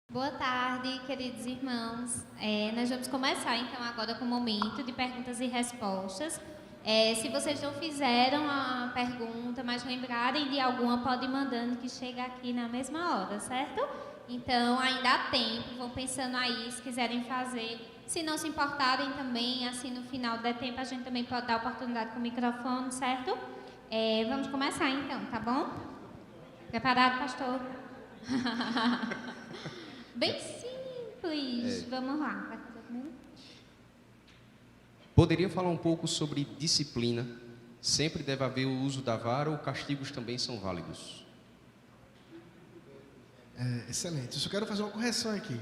Boa tarde, queridos irmãos. Nós vamos começar então agora com o momento de perguntas e respostas. Se vocês não fizeram a pergunta, mas lembrarem de alguma, pode ir mandando que chega aqui na mesma hora, certo? Então ainda há tempo, vão pensando aí se quiserem fazer. Se não se importarem também, assim no final der tempo, a gente também pode dar oportunidade com o microfone, certo? Vamos começar então, tá bom? Preparado, pastor? Bem simples. Vamos lá. Vai fazer comigo? Poderia falar um pouco sobre disciplina? Sempre deve haver o uso da vara ou castigos também são válidos? Excelente. Eu só quero fazer uma correção aqui.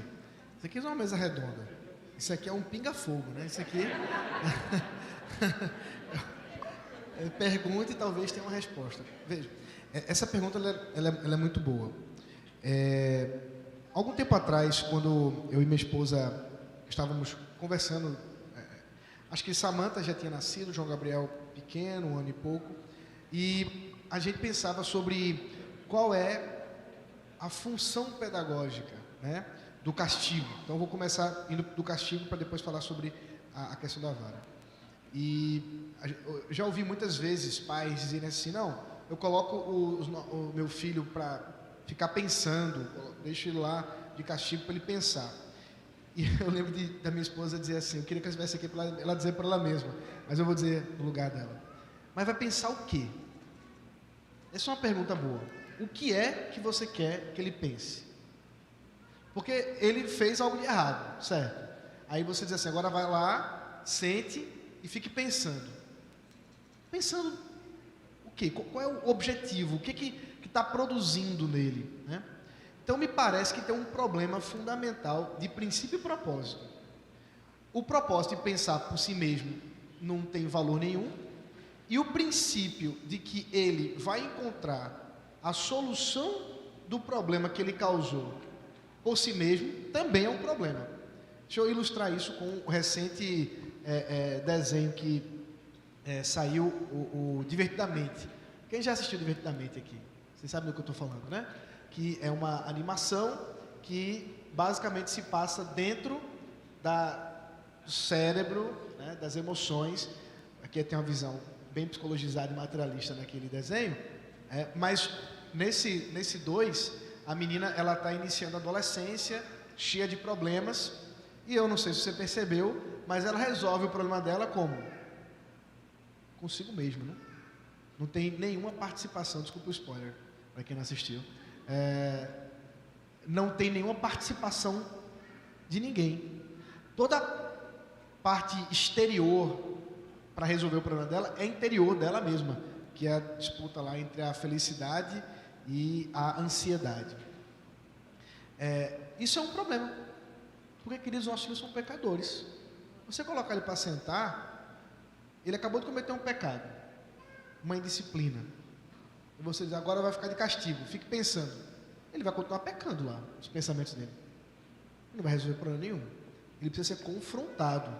Isso aqui não é uma mesa redonda. Isso aqui é um pinga-fogo, né? Isso aqui... Pergunte e talvez tenha uma resposta. Veja, essa pergunta ela é muito boa. Algum tempo atrás, quando eu e minha esposa estávamos conversando, acho que Samantha já tinha nascido, João Gabriel pequeno, 1 ano e pouco, e a gente pensava sobre qual é a função pedagógica, né, do castigo. Então, eu vou começar indo do castigo para depois falar sobre a questão da vara. E eu já ouvi muitas vezes pais dizerem assim: não, eu coloco o meu filho para ficar pensando, deixo ele lá de castigo para ele pensar. E eu lembro da minha esposa dizer assim, eu queria que ela estivesse aqui para ela dizer para ela mesma, mas eu vou dizer no lugar dela. Mas vai pensar o quê? Essa é uma pergunta boa. O que é que você quer que ele pense? Porque ele fez algo de errado, certo? Aí você diz assim, agora vai lá, sente e fique pensando. Pensando o quê? Qual é o objetivo? O que está produzindo nele, né? Então me parece que tem um problema fundamental de princípio e propósito. O propósito de pensar por si mesmo não tem valor nenhum, e o princípio de que ele vai encontrar a solução do problema que ele causou por si mesmo também é um problema. Deixa eu ilustrar isso com o recente desenho que saiu, o Divertidamente. Quem já assistiu Divertidamente aqui? Vocês sabem do que eu estou falando, né? Que é uma animação que basicamente se passa dentro do cérebro, né, das emoções. Aqui tem uma visão bem psicologizada e materialista naquele desenho, mas nesse 2, a menina ela está iniciando a adolescência, cheia de problemas, e eu não sei se você percebeu, mas ela resolve o problema dela como? Consigo mesmo, né? Não tem nenhuma participação, desculpa o spoiler, para quem não assistiu, não tem nenhuma participação de ninguém. Toda parte exterior para resolver o problema dela é interior dela mesma, que é a disputa lá entre a felicidade e a ansiedade. Isso é um problema, porque, queridos, nossos filhos são pecadores. Você colocar ele para sentar, ele acabou de cometer um pecado, uma indisciplina, e você diz, agora vai ficar de castigo, fique pensando. Ele vai continuar pecando lá, os pensamentos dele. Ele não vai resolver problema nenhum. Ele precisa ser confrontado.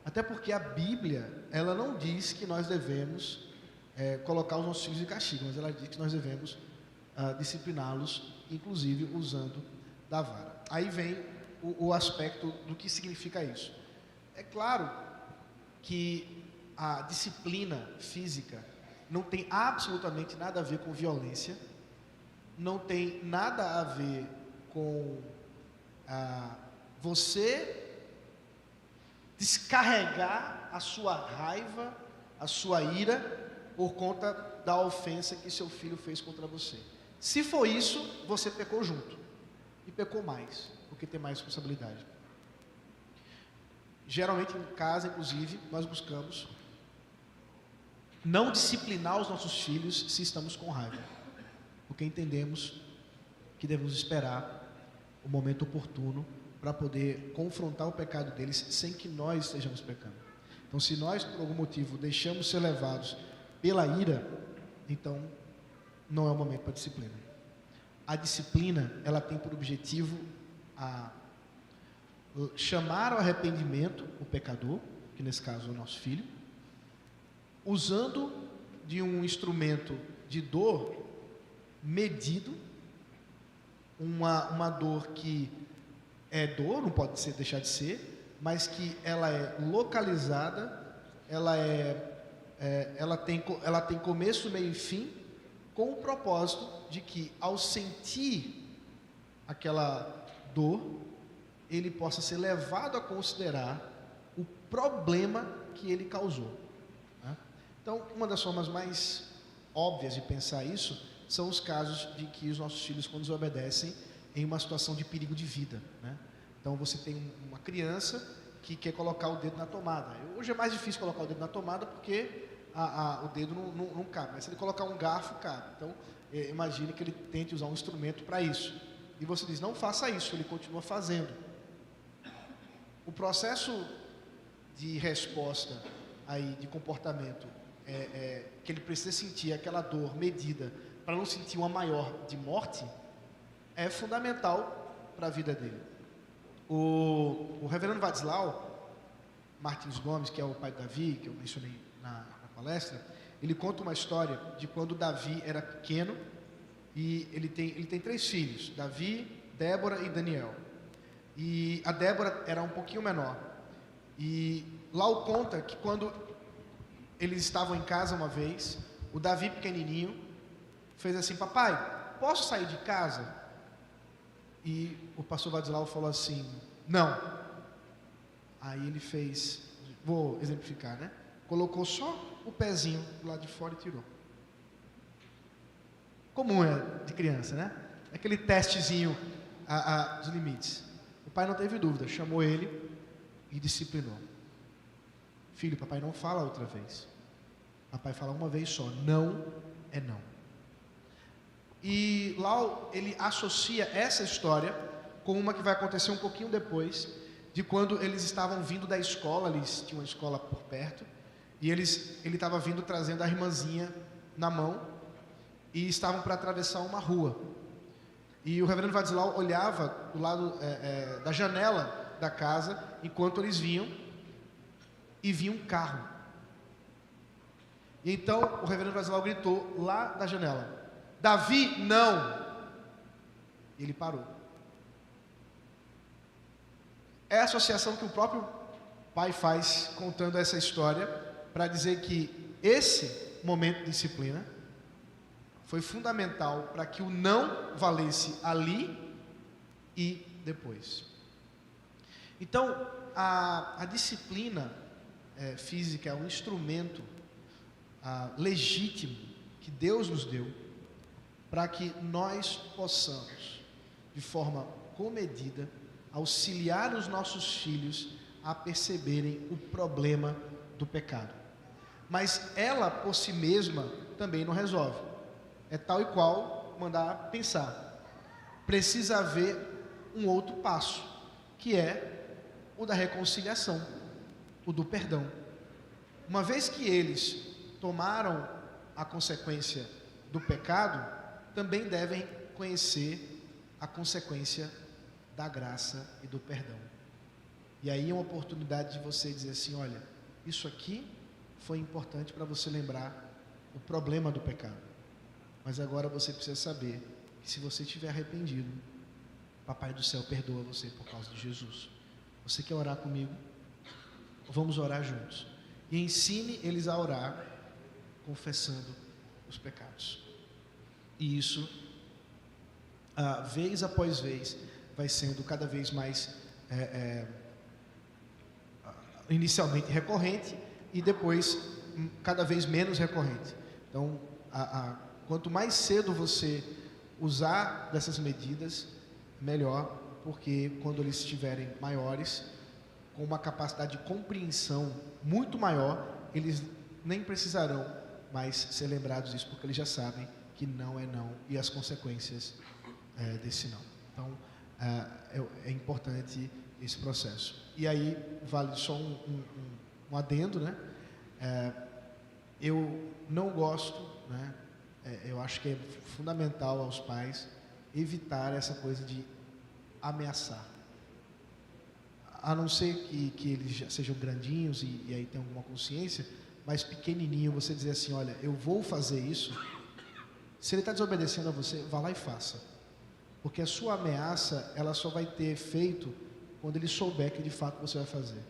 Até porque a Bíblia, ela não diz que nós devemos colocar os nossos filhos de castigo, mas ela diz que nós devemos discipliná-los, inclusive usando da vara. Aí vem o aspecto do que significa isso. É claro que a disciplina física não tem absolutamente nada a ver com violência, não tem nada a ver com você descarregar a sua raiva, a sua ira, por conta da ofensa que seu filho fez contra você. Se for isso, você pecou junto, e pecou mais, porque tem mais responsabilidade. Geralmente em casa, inclusive, nós buscamos não disciplinar os nossos filhos se estamos com raiva, porque entendemos que devemos esperar o momento oportuno para poder confrontar o pecado deles sem que nós estejamos pecando. Então, se nós por algum motivo deixamos ser levados pela ira, então não é o momento para disciplina. A disciplina, ela tem por objetivo chamar ao arrependimento o pecador, que nesse caso é o nosso filho, usando de um instrumento de dor medido, uma dor que é dor, não pode deixar de ser, mas que ela é localizada, ela tem começo, meio e fim, com o propósito de que, ao sentir aquela dor, ele possa ser levado a considerar o problema que ele causou, né? Então, uma das formas mais óbvias de pensar isso são os casos de que os nossos filhos, quando desobedecem, em uma situação de perigo de vida, né? Então, você tem uma criança que quer colocar o dedo na tomada. Hoje é mais difícil colocar o dedo na tomada porque o dedo não cabe, mas se ele colocar um garfo, cabe. Então, imagine que ele tente usar um instrumento para isso. E você diz, não faça isso, ele continua fazendo. O processo de resposta aí, de comportamento, que ele precisa sentir aquela dor medida para não sentir uma maior de morte, é fundamental para a vida dele. O reverendo Vadislau Martins Gomes, que é o pai de Davi, que eu mencionei na palestra, ele conta uma história de quando Davi era pequeno, e ele tem 3 filhos, Davi, Débora e Daniel. E a Débora era um pouquinho menor. E Lau conta que quando eles estavam em casa uma vez, o Davi pequenininho fez assim, papai, posso sair de casa? E o pastor Vadislau falou assim, não. Aí ele fez, vou exemplificar, né? Colocou só o pezinho do lado de fora e tirou. Comum de criança, né? Aquele testezinho dos limites. O pai não teve dúvida, chamou ele e disciplinou. Filho, papai não fala outra vez. Papai fala uma vez só, não é não. E Lau, ele associa essa história com uma que vai acontecer um pouquinho depois, de quando eles estavam vindo da escola, eles tinham uma escola por perto, e ele estava vindo trazendo a irmãzinha na mão, e estavam para atravessar uma rua. E o reverendo Vadislau olhava do lado da janela da casa, enquanto eles vinham, e via um carro. E então o reverendo Vadislau gritou lá da janela, Davi, não! E ele parou. É a associação que o próprio pai faz contando essa história para dizer que esse momento de disciplina foi fundamental para que o não valesse ali e depois. Então, a disciplina física é um instrumento legítimo que Deus nos deu para que nós possamos, de forma comedida, auxiliar os nossos filhos a perceberem o problema do pecado. Mas ela, por si mesma, também não resolve. É tal e qual mandar pensar. Precisa haver um outro passo, que é o da reconciliação, o do perdão. Uma vez que eles tomaram a consequência do pecado, também devem conhecer a consequência da graça e do perdão. E aí é uma oportunidade de você dizer assim, olha, isso aqui foi importante para você lembrar o problema do pecado. Mas agora você precisa saber que se você estiver arrependido, Papai do céu perdoa você por causa de Jesus. Você quer orar comigo? Vamos orar juntos. E ensine eles a orar confessando os pecados. E isso, vez após vez, vai sendo cada vez mais inicialmente recorrente e depois cada vez menos recorrente. Então, quanto mais cedo você usar dessas medidas, melhor, porque quando eles estiverem maiores, com uma capacidade de compreensão muito maior, eles nem precisarão mais ser lembrados disso, porque eles já sabem que não é não e as consequências desse não. Então, é importante esse processo. E aí, vale só um adendo, né? Eu não gosto, né? Eu acho que é fundamental aos pais evitar essa coisa de ameaçar. A não ser que eles já sejam grandinhos e aí tem alguma consciência, mas pequenininho, você dizer assim, olha, eu vou fazer isso. Se ele está desobedecendo a você, vá lá e faça. Porque a sua ameaça, ela só vai ter efeito quando ele souber que de fato você vai fazer.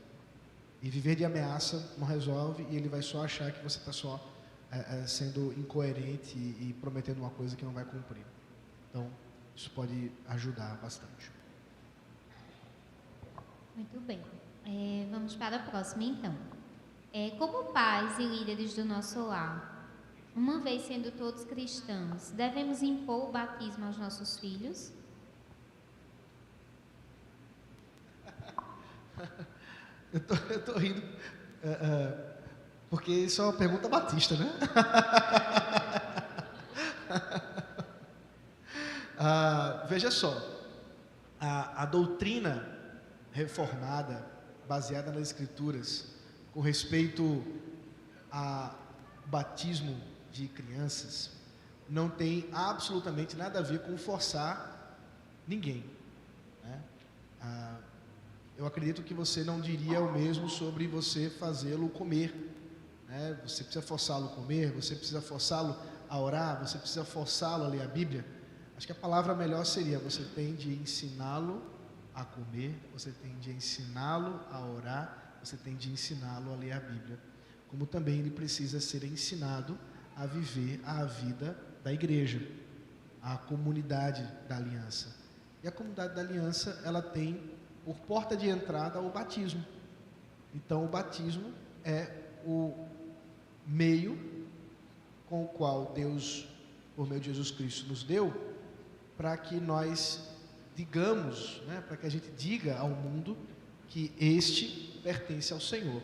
E viver de ameaça não resolve, e ele vai só achar que você está só sendo incoerente e prometendo uma coisa que não vai cumprir. Então, isso pode ajudar bastante. Muito bem. Vamos para a próxima, então. Como pais e líderes do nosso lar, uma vez sendo todos cristãos, devemos impor o batismo aos nossos filhos? Eu tô rindo, porque isso é uma pergunta batista, né? Veja só, a doutrina reformada, baseada nas Escrituras, com respeito ao batismo de crianças, não tem absolutamente nada a ver com forçar ninguém, né? Eu acredito que você não diria o mesmo sobre você fazê-lo comer, né? Você precisa forçá-lo a comer, você precisa forçá-lo a orar, você precisa forçá-lo a ler a Bíblia. Acho que a palavra melhor seria: você tem de ensiná-lo a comer, você tem de ensiná-lo a orar, você tem de ensiná-lo a ler a Bíblia. Como também ele precisa ser ensinado a viver a vida da igreja, a comunidade da aliança. E a comunidade da aliança, ela tem por porta de entrada o batismo. Então, o batismo é o meio com o qual Deus, por meio de Jesus Cristo, nos deu para que nós digamos, né, para que a gente diga ao mundo que este pertence ao Senhor,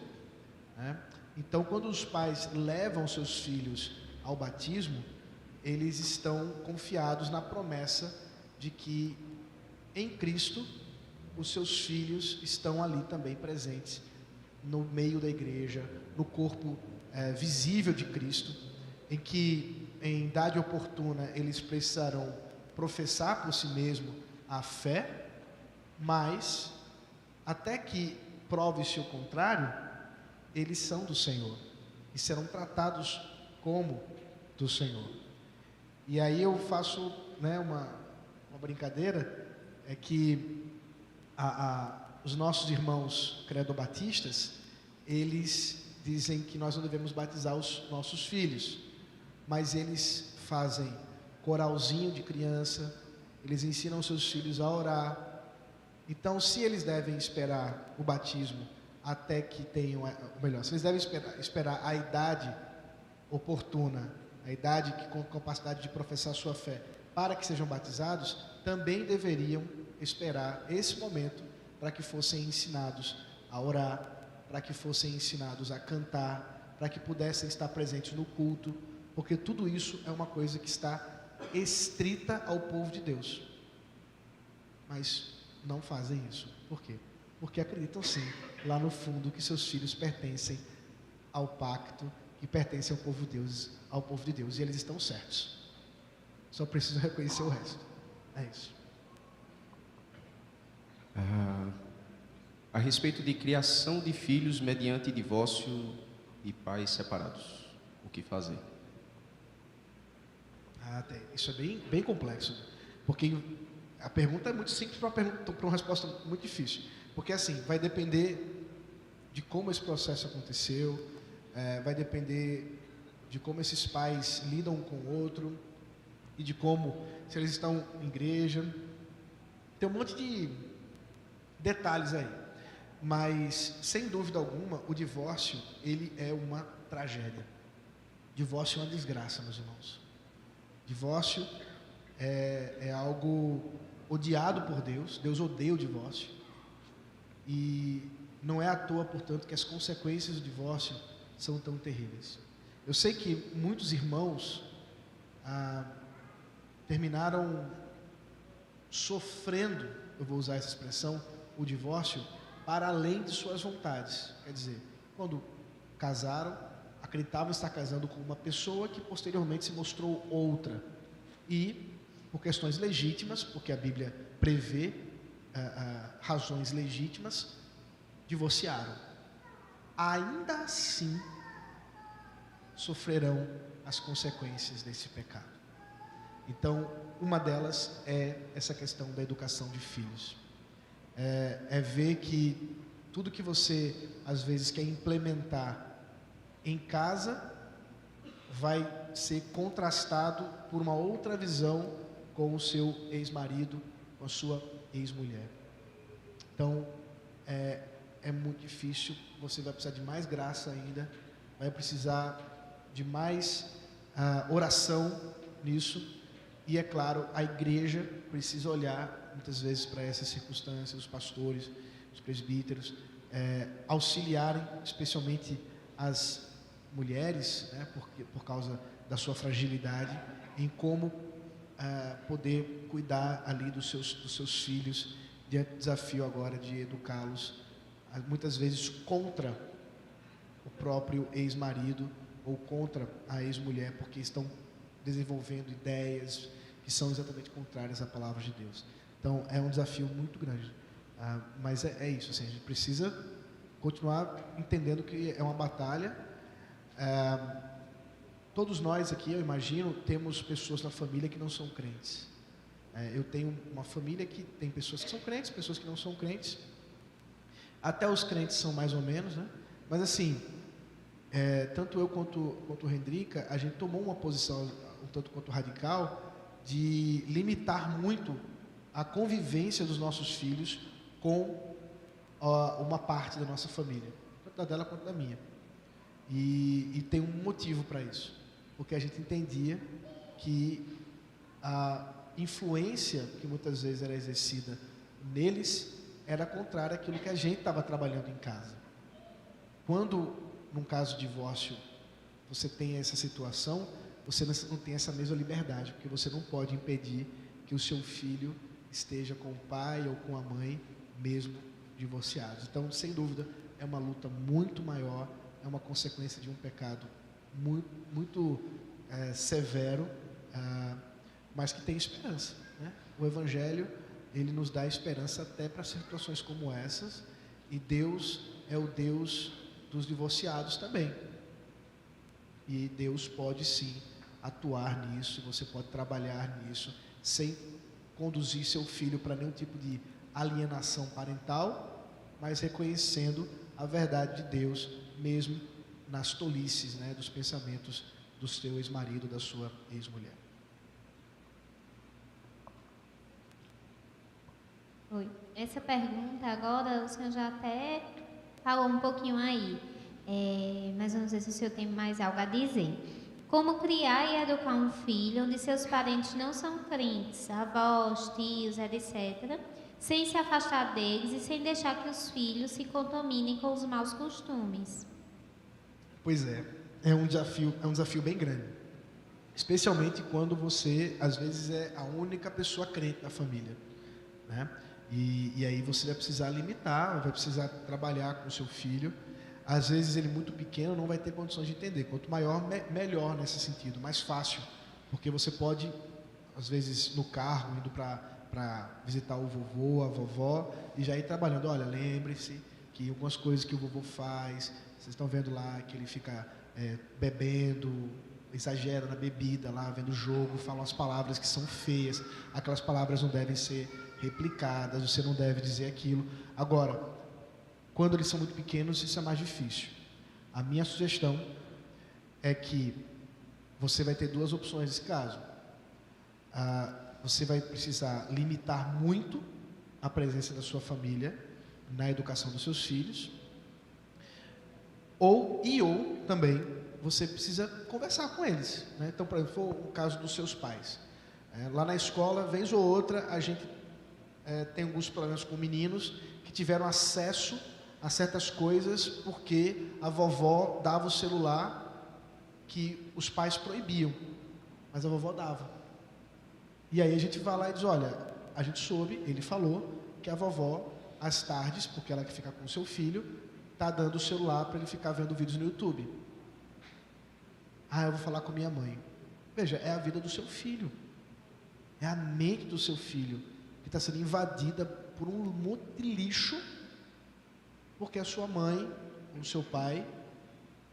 né? Então, quando os pais levam seus filhos ao batismo, eles estão confiados na promessa de que em Cristo os seus filhos estão ali também presentes, no meio da igreja, no corpo visível de Cristo, em que em idade oportuna eles precisarão professar por si mesmo a fé, mas até que prove-se o contrário, eles são do Senhor e serão tratados como do Senhor. E aí eu faço, né, uma brincadeira, é que os nossos irmãos credobatistas, eles dizem que nós não devemos batizar os nossos filhos, mas eles fazem coralzinho de criança, eles ensinam seus filhos a orar. Então, se eles devem esperar o batismo até que tenham, ou melhor, se eles devem esperar a idade oportuna, a idade que com capacidade de professar sua fé, para que sejam batizados, também deveriam esperar esse momento para que fossem ensinados a orar, para que fossem ensinados a cantar, para que pudessem estar presentes no culto, porque tudo isso é uma coisa que está estrita ao povo de Deus. Mas não fazem isso. Por quê? Porque acreditam sim, lá no fundo, que seus filhos pertencem ao pacto, que pertencem ao povo de Deus, e eles estão certos. Só precisam reconhecer o resto. É isso. A respeito de criação de filhos mediante divórcio de pais separados, o que fazer? Isso é bem complexo, porque a pergunta é muito simples para uma resposta muito difícil, porque assim, vai depender de como esse processo aconteceu, vai depender de como esses pais lidam um com o outro, e de como, se eles estão em igreja, tem um monte de detalhes aí, mas sem dúvida alguma, o divórcio, ele é uma tragédia. Divórcio é uma desgraça, meus irmãos. Divórcio é algo odiado por Deus. Deus odeia o divórcio, e não é à toa, portanto, que as consequências do divórcio são tão terríveis. Eu sei que muitos irmãos terminaram sofrendo, eu vou usar essa expressão, o divórcio, para além de suas vontades. Quer dizer, quando casaram, acreditavam estar casando com uma pessoa que posteriormente se mostrou outra, e por questões legítimas, porque a Bíblia prevê razões legítimas, divorciaram. Ainda assim sofrerão as consequências desse pecado. Então, uma delas é essa questão da educação de filhos. É ver que tudo que você, às vezes, quer implementar em casa, vai ser contrastado por uma outra visão com o seu ex-marido, com a sua ex-mulher. Então, é muito difícil, você vai precisar de mais graça ainda, vai precisar de mais oração nisso, e é claro, a igreja precisa olhar muitas vezes para essas circunstâncias, os pastores, os presbíteros, auxiliarem, especialmente as mulheres, né, por causa da sua fragilidade, em como poder cuidar ali dos seus filhos, diante do desafio agora de educá-los, muitas vezes contra o próprio ex-marido ou contra a ex-mulher, porque estão desenvolvendo ideias que são exatamente contrárias à palavra de Deus. Então, é um desafio muito grande. Mas é isso, assim, a gente precisa continuar entendendo que é uma batalha. Todos nós aqui, eu imagino, temos pessoas na família que não são crentes. Eu tenho uma família que tem pessoas que são crentes, pessoas que não são crentes. Até os crentes são mais ou menos, né? Mas assim, tanto eu quanto o Hendrika, a gente tomou uma posição um tanto quanto radical de limitar muito a convivência dos nossos filhos com uma parte da nossa família, tanto da dela quanto da minha. E tem um motivo para isso, porque a gente entendia que a influência que muitas vezes era exercida neles era contrária àquilo que a gente estava trabalhando em casa. Quando, num caso de divórcio, você tem essa situação, você não tem essa mesma liberdade, porque você não pode impedir que o seu filho esteja com o pai ou com a mãe, mesmo divorciados. Então, sem dúvida, é uma luta muito maior, é uma consequência de um pecado muito severo, mas que tem esperança, né? O Evangelho, ele nos dá esperança até para situações como essas, e Deus é o Deus dos divorciados também. E Deus pode sim atuar nisso, você pode trabalhar nisso, sem conduzir seu filho para nenhum tipo de alienação parental, mas reconhecendo a verdade de Deus, mesmo nas tolices, né, dos pensamentos do seu ex-marido, da sua ex-mulher. Oi. Essa pergunta agora, o senhor já até falou um pouquinho aí, mas eu não sei se o senhor tem mais algo a dizer. Como criar e educar um filho onde seus parentes não são crentes, avós, tios, etc., sem se afastar deles e sem deixar que os filhos se contaminem com os maus costumes? Pois é um desafio bem grande, especialmente quando você, às vezes, é a única pessoa crente da família, né? E aí você vai precisar limitar, vai precisar trabalhar com o seu filho. Às vezes ele muito pequeno não vai ter condições de entender. Quanto maior, melhor nesse sentido, mais fácil, porque você pode, às vezes, no carro, indo para visitar o vovô, a vovó, e já ir trabalhando. Olha, lembre-se que algumas coisas que o vovô faz, vocês estão vendo lá que ele fica bebendo, exagera na bebida lá, vendo o jogo, fala umas palavras que são feias, aquelas palavras não devem ser replicadas, você não deve dizer aquilo. Agora, quando eles são muito pequenos, isso é mais difícil. A minha sugestão é que você vai ter duas opções nesse caso. Você vai precisar limitar muito a presença da sua família na educação dos seus filhos, ou também você precisa conversar com eles, né? Então, por exemplo, o caso dos seus pais. Lá na escola, vez ou outra, a gente tem alguns problemas com meninos que tiveram acesso a certas coisas porque a vovó dava o celular que os pais proibiam, mas a vovó dava. E aí a gente vai lá e diz, olha, a gente soube, ele falou que a vovó, às tardes, porque ela que fica com o seu filho, está dando o celular para ele ficar vendo vídeos no YouTube. Eu vou falar com minha mãe. Veja, é a vida do seu filho, é a mente do seu filho que está sendo invadida por um monte de lixo, porque a sua mãe, o seu pai,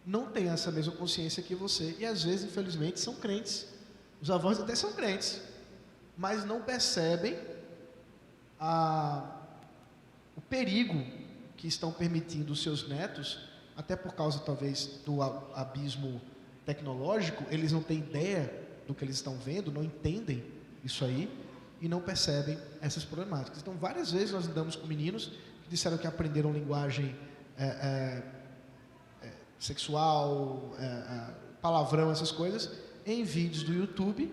não tem essa mesma consciência que você, e às vezes, infelizmente, são crentes. Os avós até são crentes, mas não percebem o perigo que estão permitindo os seus netos, até por causa talvez do abismo tecnológico. Eles não têm ideia do que eles estão vendo, não entendem isso aí e não percebem essas problemáticas. Então, várias vezes nós lidamos com meninos que disseram que aprenderam linguagem sexual, palavrão, essas coisas, em vídeos do YouTube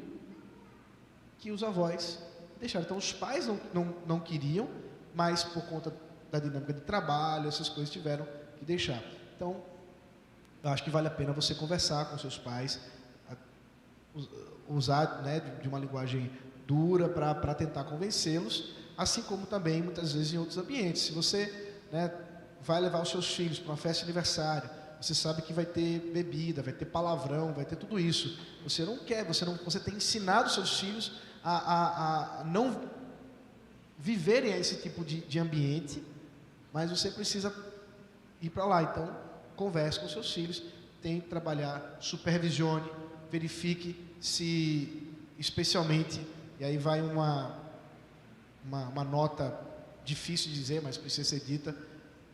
que os avós deixaram. Então, os pais não queriam, mas por conta da dinâmica de trabalho, essas coisas tiveram que deixar. Então, eu acho que vale a pena você conversar com seus pais, usar, né, de uma linguagem dura para tentar convencê-los, assim como também muitas vezes em outros ambientes. Se você, né, vai levar os seus filhos para uma festa de aniversário, você sabe que vai ter bebida, vai ter palavrão, vai ter tudo isso. Você não quer, você tem ensinado seus filhos a não viverem esse tipo de ambiente, mas você precisa ir para lá. Então, converse com seus filhos, tente trabalhar, supervisione, verifique se, especialmente, e aí vai uma nota difícil de dizer, mas precisa ser dita,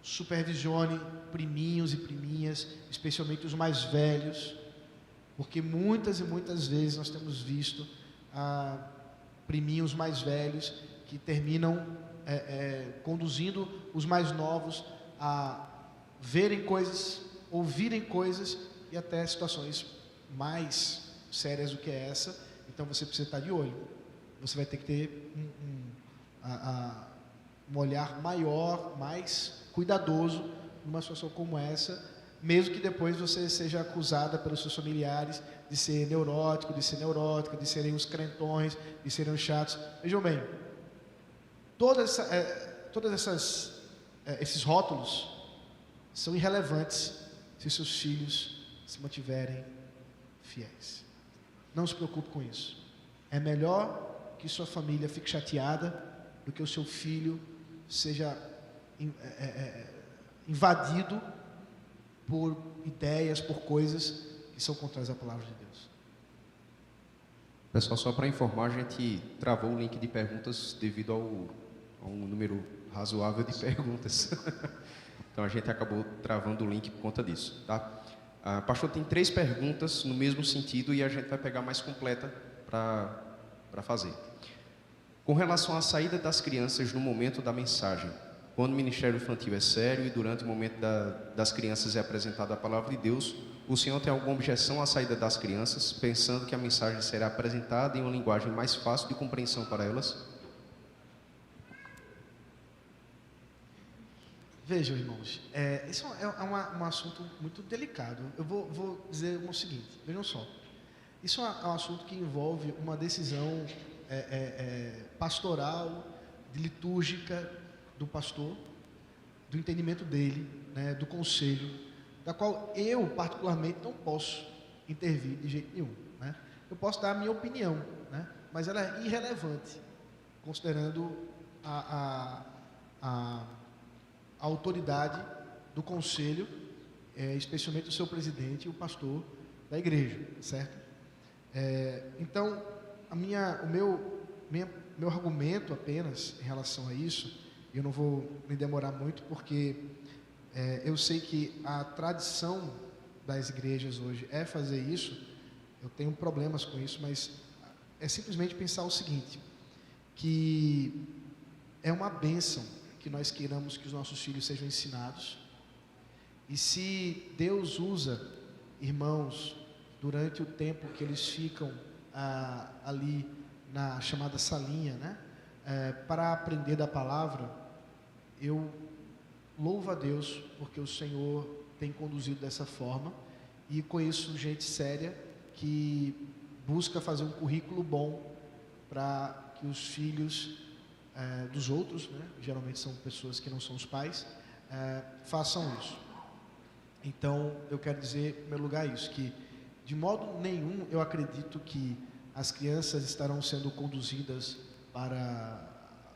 supervisione priminhos e priminhas, especialmente os mais velhos, porque muitas e muitas vezes nós temos visto priminhos mais velhos que terminam conduzindo os mais novos a verem coisas, ouvirem coisas e até situações mais sérias do que essa. Então você precisa estar de olho. Você vai ter que ter um olhar maior, mais cuidadoso numa situação como essa, mesmo que depois você seja acusada pelos seus familiares de ser neurótico, de ser neurótica, de serem os crentões, de serem os chatos. Vejam bem, todos esses rótulos são irrelevantes se seus filhos se mantiverem fiéis. Não se preocupe com isso. É melhor que sua família fique chateada do que o seu filho seja invadido por ideias, por coisas que são contrárias à palavra de Deus. Pessoal, só para informar, a gente travou o link de perguntas devido a um número razoável de perguntas. Então a gente acabou travando o link por conta disso, tá? Pastor, tem 3 perguntas no mesmo sentido e a gente vai pegar mais completa para fazer. Com relação à saída das crianças no momento da mensagem, quando o ministério infantil é sério e durante o momento das crianças é apresentada a palavra de Deus, o senhor tem alguma objeção à saída das crianças, pensando que a mensagem será apresentada em uma linguagem mais fácil de compreensão para elas? Vejam, irmãos, isso é um assunto muito delicado. Eu vou dizer o seguinte, vejam só. Isso é um assunto que envolve uma decisão pastoral, litúrgica do pastor, do entendimento dele, né, do conselho, da qual eu, particularmente, não posso intervir de jeito nenhum. Né? Eu posso dar a minha opinião, né, mas ela é irrelevante, considerando a autoridade do conselho, especialmente o seu presidente e o pastor da igreja, certo? Então, meu argumento apenas em relação a isso, eu não vou me demorar muito, porque eu sei que a tradição das igrejas hoje é fazer isso. Eu tenho problemas com isso, mas é simplesmente pensar o seguinte, que é uma bênção que nós queiramos que os nossos filhos sejam ensinados, e se Deus usa irmãos durante o tempo que eles ficam ali na chamada salinha, né, para aprender da palavra, eu louvo a Deus porque o Senhor tem conduzido dessa forma, e conheço gente séria que busca fazer um currículo bom para que os filhos dos outros, né, geralmente são pessoas que não são os pais, façam isso. Então, eu quero dizer, em primeiro lugar, isso, que de modo nenhum eu acredito que as crianças estarão sendo conduzidas para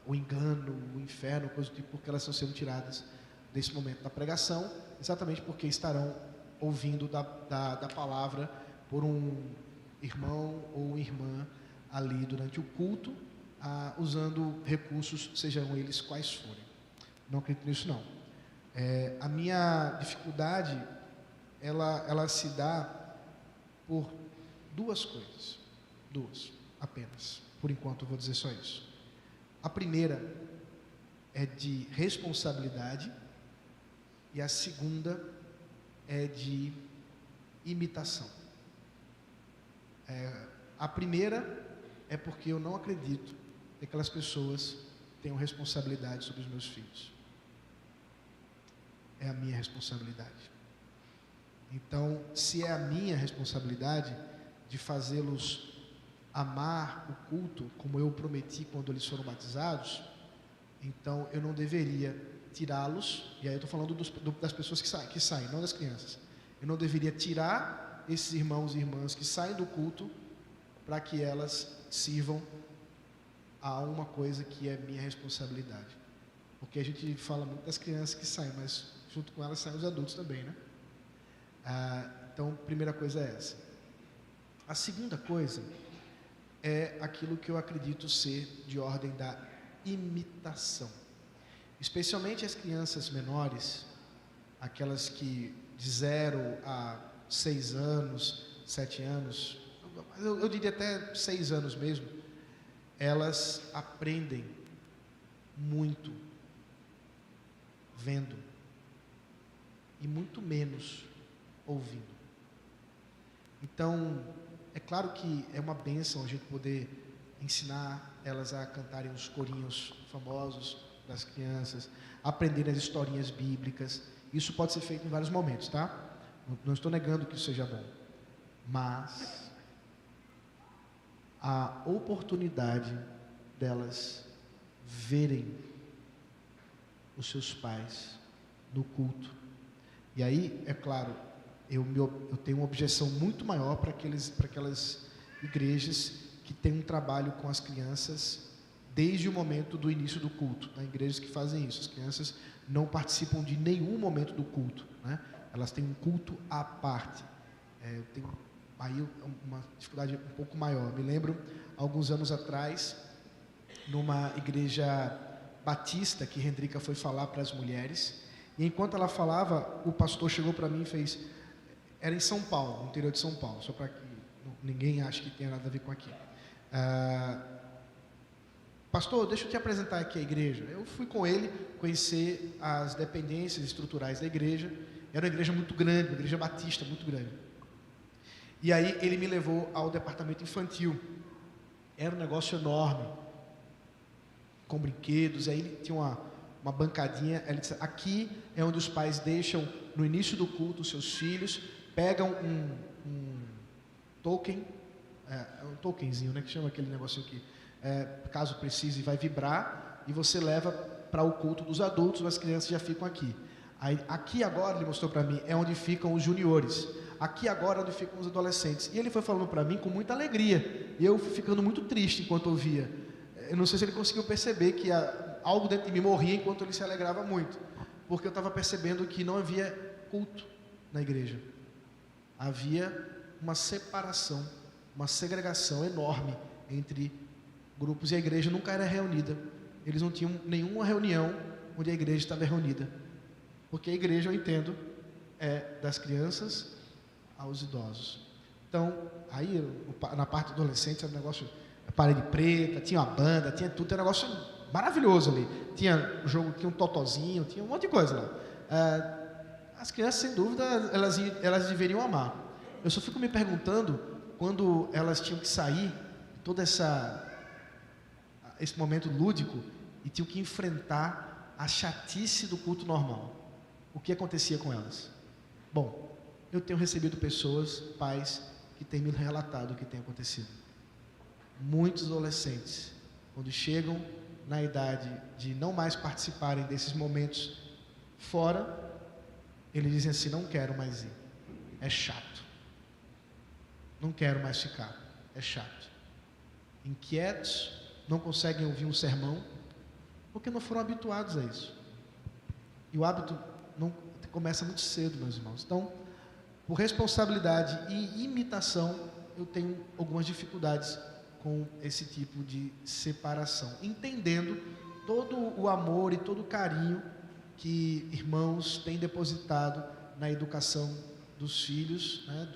o engano, o inferno, coisa do tipo, porque elas estão sendo tiradas desse momento da pregação, exatamente porque estarão ouvindo da palavra por um irmão ou irmã ali durante o culto, usando recursos, sejam eles quais forem. Não acredito nisso, não. A minha dificuldade, ela se dá por duas coisas. Duas, apenas. Por enquanto, eu vou dizer só isso. A primeira é de responsabilidade e a segunda é de imitação. A primeira é porque eu não acredito que aquelas pessoas tenham responsabilidade sobre os meus filhos. É a minha responsabilidade. Então, se é a minha responsabilidade de fazê-los amar o culto, como eu prometi quando eles foram batizados, então eu não deveria tirá-los, e aí eu estou falando das pessoas que saem, não das crianças. Eu não deveria tirar esses irmãos e irmãs que saem do culto para que elas sirvam a uma coisa que é minha responsabilidade. Porque a gente fala muito das crianças que saem, mas junto com elas saem os adultos também, né? Então, a primeira coisa é essa. A segunda coisa é aquilo que eu acredito ser de ordem da imitação. Especialmente as crianças menores, aquelas que de 0 a 6 anos, 7 anos, eu diria até 6 anos mesmo, elas aprendem muito vendo e muito menos ouvindo. Então, é claro que é uma bênção a gente poder ensinar elas a cantarem os corinhos famosos das crianças, aprenderem as historinhas bíblicas. Isso pode ser feito em vários momentos, tá? Não estou negando que isso seja bom, mas a oportunidade delas verem os seus pais no culto. E aí, é claro, eu tenho uma objeção muito maior para aquelas igrejas que têm um trabalho com as crianças desde o momento do início do culto, né? Igrejas que fazem isso, as crianças não participam de nenhum momento do culto, né? Elas têm um culto à parte. Eu tenho aí uma dificuldade um pouco maior. Me lembro, alguns anos atrás, numa igreja batista, que Hendrika foi falar para as mulheres, e enquanto ela falava, o pastor chegou para mim e fez... Era em São Paulo, no interior de São Paulo, só para que ninguém ache que tenha nada a ver com aqui. Pastor, deixa eu te apresentar aqui a igreja. Eu fui com ele conhecer as dependências estruturais da igreja. Era uma igreja muito grande, uma igreja batista muito grande. E aí ele me levou ao departamento infantil. Era um negócio enorme, com brinquedos. Aí ele tinha uma bancadinha. Ele disse: aqui é onde os pais deixam, no início do culto, os seus filhos, pegam um token, um tokenzinho, né, que chama aquele negócio aqui, caso precise, vai vibrar, e você leva para o culto dos adultos, as crianças já ficam aqui. Aí, aqui agora, ele mostrou para mim, é onde ficam os juniores. Aqui agora é onde ficam os adolescentes. E ele foi falando para mim com muita alegria. E eu fui ficando muito triste enquanto ouvia. Eu não sei se ele conseguiu perceber que algo dentro de mim morria enquanto ele se alegrava muito. Porque eu estava percebendo que não havia culto na igreja. Havia uma separação, uma segregação enorme entre grupos. E a igreja nunca era reunida. Eles não tinham nenhuma reunião onde a igreja estava reunida. Porque a igreja, eu entendo, é das crianças aos idosos. Então, aí na parte adolescente era um negócio, parede preta, tinha uma banda, tinha tudo, era um negócio maravilhoso ali. Tinha jogo, tinha um totozinho, tinha um monte de coisa lá. As crianças, sem dúvida, elas deveriam amar. Eu só fico me perguntando, quando elas tinham que sair, todo esse momento lúdico, e tinham que enfrentar a chatice do culto normal. O que acontecia com elas? Bom, eu tenho recebido pessoas, pais, que têm me relatado o que tem acontecido. Muitos adolescentes, quando chegam na idade de não mais participarem desses momentos fora, eles dizem assim: não quero mais ir, é chato, não quero mais ficar, é chato. Inquietos, não conseguem ouvir um sermão, porque não foram habituados a isso. E o hábito não começa muito cedo, meus irmãos. Então, por responsabilidade e imitação, eu tenho algumas dificuldades com esse tipo de separação, entendendo todo o amor e todo o carinho que irmãos têm depositado na educação dos filhos, né,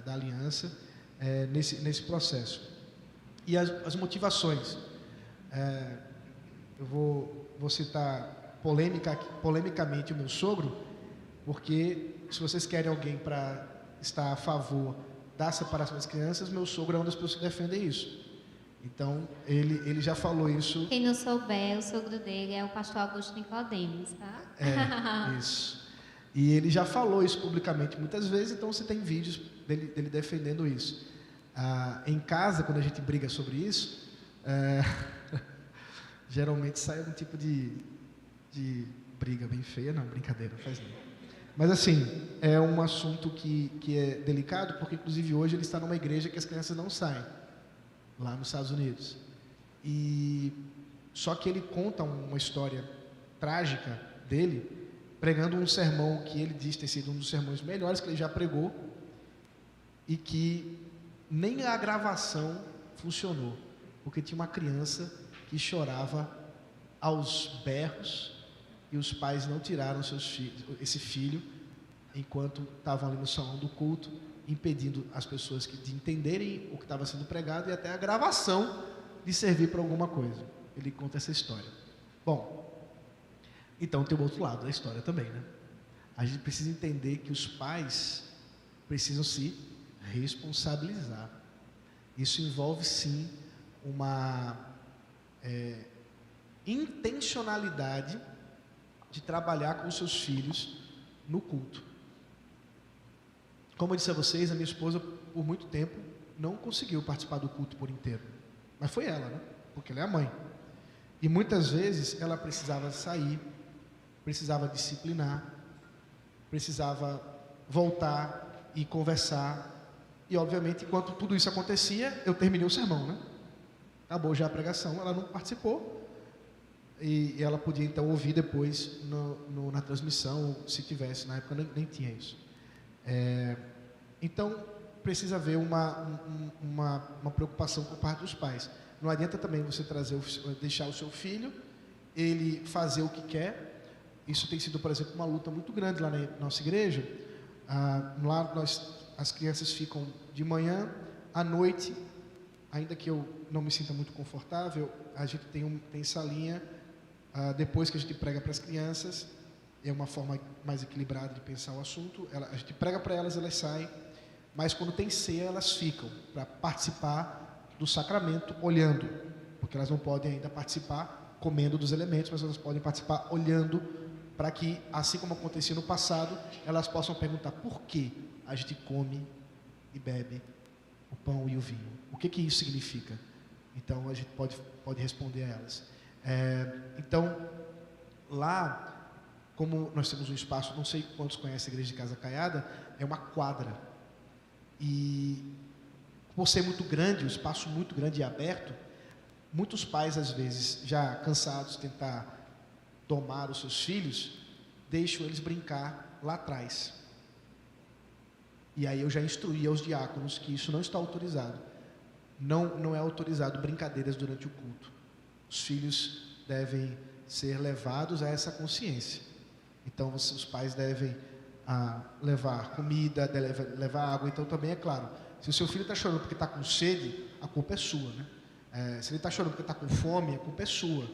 da aliança, nesse processo. E as motivações. Eu vou citar polemicamente o meu sogro, porque se vocês querem alguém para estar a favor da separação das crianças, meu sogro é uma das pessoas que defendem isso. Então, ele já falou isso. Quem não souber, o sogro dele é o pastor Augusto Nicodemos, tá? Isso. E ele já falou isso publicamente muitas vezes, então você tem vídeos dele defendendo isso. Em casa, quando a gente briga sobre isso, geralmente sai algum tipo de briga bem feia. Não, brincadeira, não faz não. Mas assim, é um assunto que é delicado, porque inclusive hoje ele está numa igreja que as crianças não saem, lá nos Estados Unidos. E só que ele conta uma história trágica dele, pregando um sermão que ele diz ter sido um dos sermões melhores que ele já pregou, e que nem a gravação funcionou, porque tinha uma criança que chorava aos berros, e os pais não tiraram esse filho, enquanto estavam ali no salão do culto, impedindo as pessoas de entenderem o que estava sendo pregado e até a gravação de servir para alguma coisa. Ele conta essa história. Bom, então tem o outro lado da história também, né? A gente precisa entender que os pais precisam se responsabilizar. Isso envolve sim uma intencionalidade de trabalhar com os seus filhos no culto. Como eu disse a vocês, a minha esposa, por muito tempo, não conseguiu participar do culto por inteiro. Mas foi ela, né? Porque ela é a mãe. E muitas vezes ela precisava sair, precisava disciplinar, precisava voltar e conversar. E, obviamente, enquanto tudo isso acontecia, eu terminei o sermão, né? Acabou já a pregação, ela não participou. E ela podia, então, ouvir depois na transmissão, se tivesse. Na época nem tinha isso. Então, precisa haver uma preocupação por parte dos pais. Não adianta também você deixar o seu filho, ele fazer o que quer. Isso tem sido, por exemplo, uma luta muito grande lá na nossa igreja. Lá as crianças ficam de manhã, à noite, ainda que eu não me sinta muito confortável, a gente tem salinha, depois que a gente prega para as crianças, é uma forma mais equilibrada de pensar o assunto. A gente prega para elas, elas saem, mas quando tem ceia, elas ficam para participar do sacramento olhando, porque elas não podem ainda participar comendo dos elementos, mas elas podem participar olhando, para que, assim como acontecia no passado, elas possam perguntar por que a gente come e bebe o pão e o vinho. O que isso significa? Então, a gente pode responder a elas. Então, lá, como nós temos um espaço, não sei quantos conhecem a igreja de Casa Caiada, é uma quadra. E, por ser muito grande, um espaço muito grande e aberto, muitos pais, às vezes, já cansados de tentar domar os seus filhos, deixam eles brincar lá atrás. E aí eu já instruí aos diáconos que isso não está autorizado. Não é autorizado brincadeiras durante o culto. Os filhos devem ser levados a essa consciência. Então, os pais devem levar comida, levar água. Então, também é claro, se o seu filho está chorando porque está com sede, a culpa é sua, né? Se ele está chorando porque está com fome, a culpa é sua.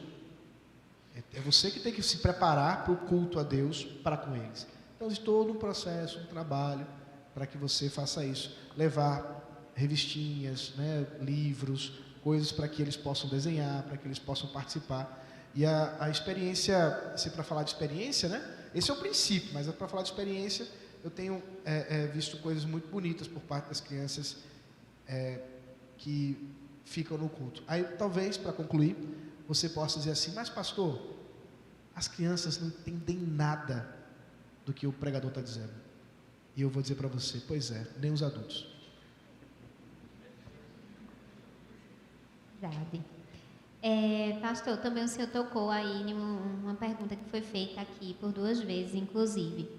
É você que tem que se preparar para o culto a Deus para com eles. Então, existe todo um processo, um trabalho para que você faça isso. Levar revistinhas, né, livros, coisas para que eles possam desenhar, para que eles possam participar. E a experiência, se para falar de experiência, né, esse é o princípio, mas para falar de experiência, eu tenho visto coisas muito bonitas por parte das crianças que ficam no culto. Aí, talvez, para concluir, você possa dizer assim, mas pastor, as crianças não entendem nada do que o pregador está dizendo. E eu vou dizer para você, pois é, nem os adultos. Verdade. Pastor, também o senhor tocou aí em uma pergunta que foi feita aqui por 2 vezes, inclusive.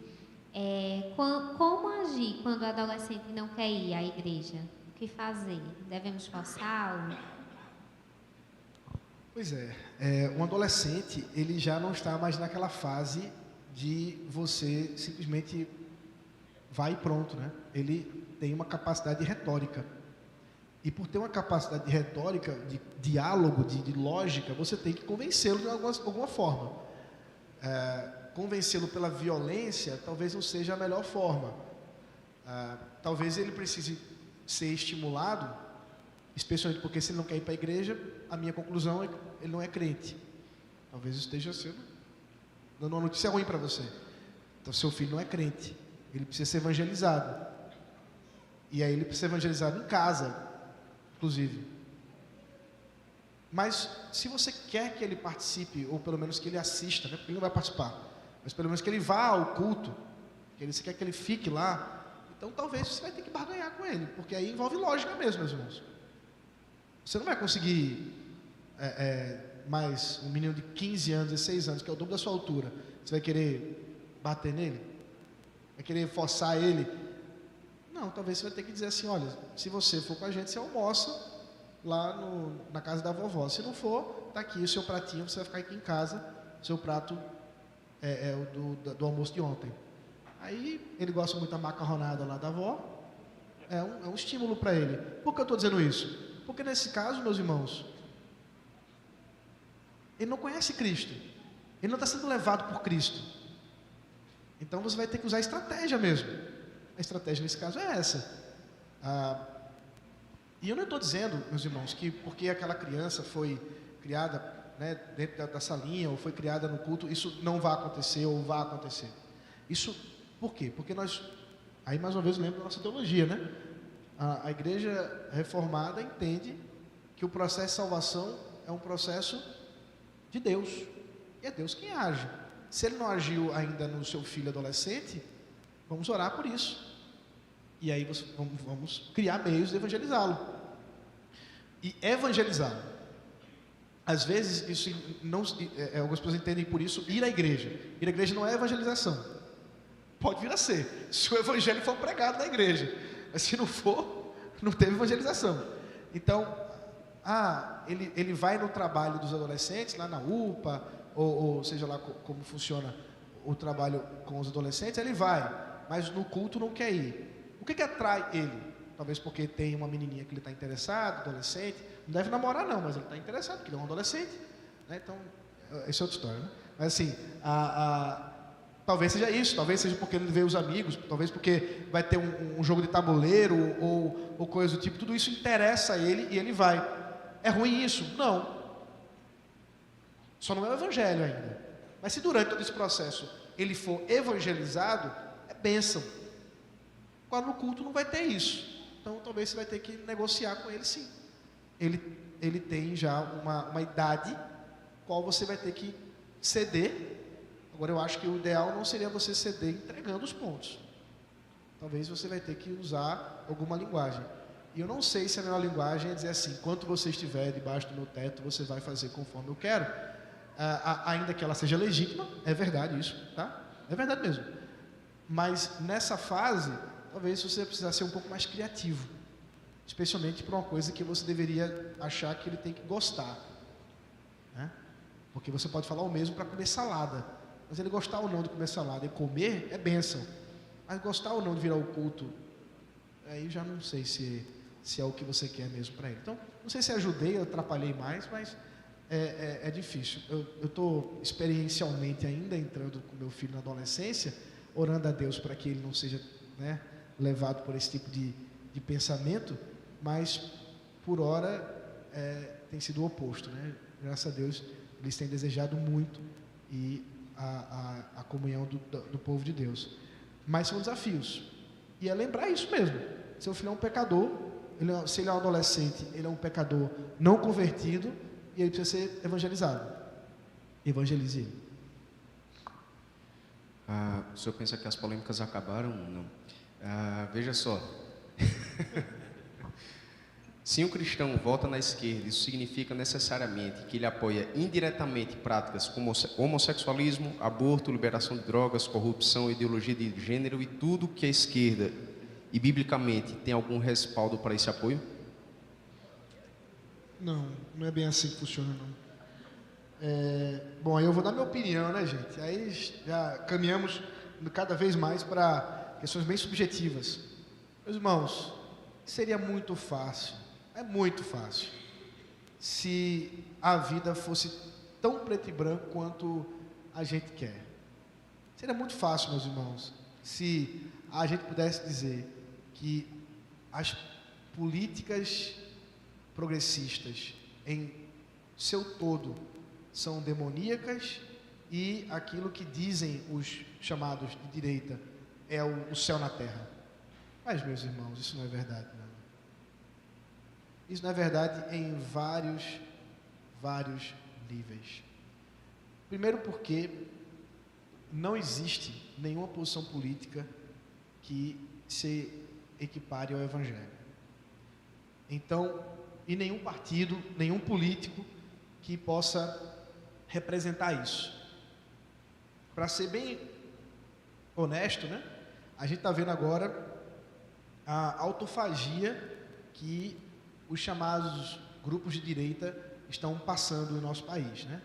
Como agir quando o adolescente não quer ir à igreja? que fazer? Devemos forçá-lo? Pois é, um adolescente, ele já não está mais naquela fase de você simplesmente vai e pronto, né? Ele tem uma capacidade de retórica. E por ter uma capacidade de retórica, de diálogo, de lógica, você tem que convencê-lo de alguma forma. Convencê-lo pela violência talvez não seja a melhor forma. Talvez ele precise ser estimulado, especialmente porque se ele não quer ir para a igreja, a minha conclusão é que ele não é crente. Talvez esteja dando uma notícia ruim para você. Então, seu filho não é crente, ele precisa ser evangelizado. E aí ele precisa ser evangelizado em casa, inclusive. Mas se você quer que ele participe, ou pelo menos que ele assista, né, porque ele não vai participar, mas pelo menos que ele vá ao culto, você quer que ele fique lá, então talvez você vai ter que barganhar com ele, porque aí envolve lógica mesmo, meus irmãos. Você não vai conseguir mais um menino de 15 anos, 16 anos, que é o dobro da sua altura, você vai querer bater nele? Vai querer forçar ele? Não, talvez você vai ter que dizer assim, olha, se você for com a gente, você almoça lá na casa da vovó. Se não for, está aqui o seu pratinho, você vai ficar aqui em casa, seu prato é o do almoço de ontem. Aí ele gosta muito da macarronada lá da avó, é um estímulo para ele. Por que eu estou dizendo isso? Porque nesse caso, meus irmãos, ele não conhece Cristo, ele não está sendo levado por Cristo. Então você vai ter que usar estratégia mesmo. A estratégia nesse caso é essa. E eu não estou dizendo, meus irmãos, que porque aquela criança foi criada, né, dentro da salinha, ou foi criada no culto, isso não vai acontecer, ou vai acontecer. Isso, por quê? Porque nós, aí mais uma vez eu lembro da nossa teologia, né? A igreja reformada entende que o processo de salvação é um processo de Deus, e é Deus quem age. Se ele não agiu ainda no seu filho adolescente, vamos orar por isso. E aí vamos criar meios de evangelizá-lo. E evangelizá-lo. Às vezes, isso não, algumas pessoas entendem por isso ir à igreja. Ir à igreja não é evangelização. Pode vir a ser, se o evangelho for pregado na igreja. Mas se não for, não teve evangelização. Então, ele vai no trabalho dos adolescentes, lá na UPA, ou seja lá como funciona o trabalho com os adolescentes, ele vai, mas no culto não quer ir. O que atrai ele? Talvez porque tem uma menininha que ele está interessado, adolescente, não deve namorar não, mas ele está interessado, porque ele é um adolescente, né? Então, essa é outra história, né? Mas assim, talvez seja isso, talvez seja porque ele vê os amigos, talvez porque vai ter um jogo de tabuleiro, ou coisa do tipo, tudo isso interessa a ele e ele vai. É ruim isso? Não. Só não é o evangelho ainda. Mas se durante todo esse processo ele for evangelizado, é bênção. Agora no culto não vai ter isso. Então talvez você vai ter que negociar com ele sim. Ele tem já uma idade qual você vai ter que ceder. Agora eu acho que o ideal não seria você ceder entregando os pontos. Talvez você vai ter que usar alguma linguagem. E eu não sei se a melhor linguagem é dizer assim, enquanto você estiver debaixo do meu teto, você vai fazer conforme eu quero. Ainda que ela seja legítima, é verdade isso, tá? É verdade mesmo. Mas nessa fase, talvez você precisasse ser um pouco mais criativo, especialmente para uma coisa que você deveria achar que ele tem que gostar, né? Porque você pode falar o mesmo para comer salada, mas ele gostar ou não de comer salada e comer é bênção, mas gostar ou não de virar o culto, aí eu já não sei se é o que você quer mesmo para ele. Então, não sei se ajudei, eu atrapalhei mais, mas é difícil. Eu estou experiencialmente ainda entrando com meu filho na adolescência, orando a Deus para que ele não seja, né, levado por esse tipo de pensamento, mas por hora tem sido o oposto, né? Graças a Deus eles têm desejado muito e a comunhão do povo de Deus, mas são desafios, e é lembrar isso mesmo. Seu filho é um pecador, se ele é um adolescente, ele é um pecador não convertido, e ele precisa ser evangelizado. Evangelize ele. O senhor pensa que as polêmicas acabaram? Não. Veja só. Se um cristão vota na esquerda, isso significa necessariamente que ele apoia indiretamente práticas como homossexualismo, aborto, liberação de drogas, corrupção, ideologia de gênero e tudo que a esquerda E, biblicamente, tem algum respaldo para esse apoio? Não, não é bem assim que funciona, não. Bom, aí eu vou dar minha opinião, né, gente? Aí já caminhamos cada vez mais para questões bem subjetivas. Meus irmãos, seria muito fácil, é muito fácil, se a vida fosse tão preto e branco quanto a gente quer. Seria muito fácil, meus irmãos, se a gente pudesse dizer que as políticas progressistas em seu todo são demoníacas e aquilo que dizem os chamados de direita é o céu na terra. Mas, meus irmãos, isso não é verdade, não. Isso não é verdade em vários níveis. Primeiro porque não existe nenhuma posição política que se equipare ao Evangelho. Então, e nenhum partido, nenhum político que possa representar isso. Para ser bem honesto, né? A gente está vendo agora a autofagia que os chamados grupos de direita estão passando no nosso país, né?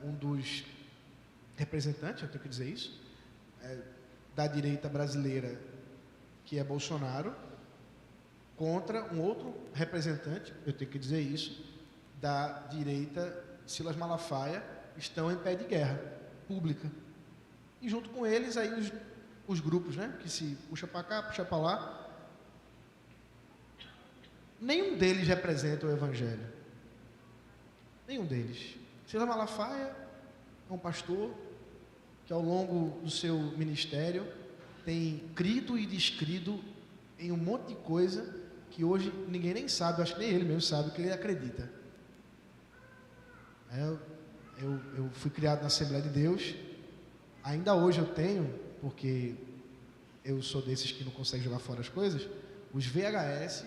Um dos representantes, eu tenho que dizer isso, da direita brasileira, que é Bolsonaro, contra um outro representante, eu tenho que dizer isso, da direita, Silas Malafaia, estão em pé de guerra pública. E junto com eles aí os grupos, né, que se puxa para cá, puxa para lá. Nenhum deles representa o Evangelho. Nenhum deles. Silas Malafaia é um pastor que ao longo do seu ministério tem crido e descrido em um monte de coisa que hoje ninguém nem sabe, acho que nem ele mesmo sabe o que ele acredita. Eu fui criado na Assembleia de Deus, ainda hoje eu tenho, porque eu sou desses que não consegue jogar fora as coisas, os VHS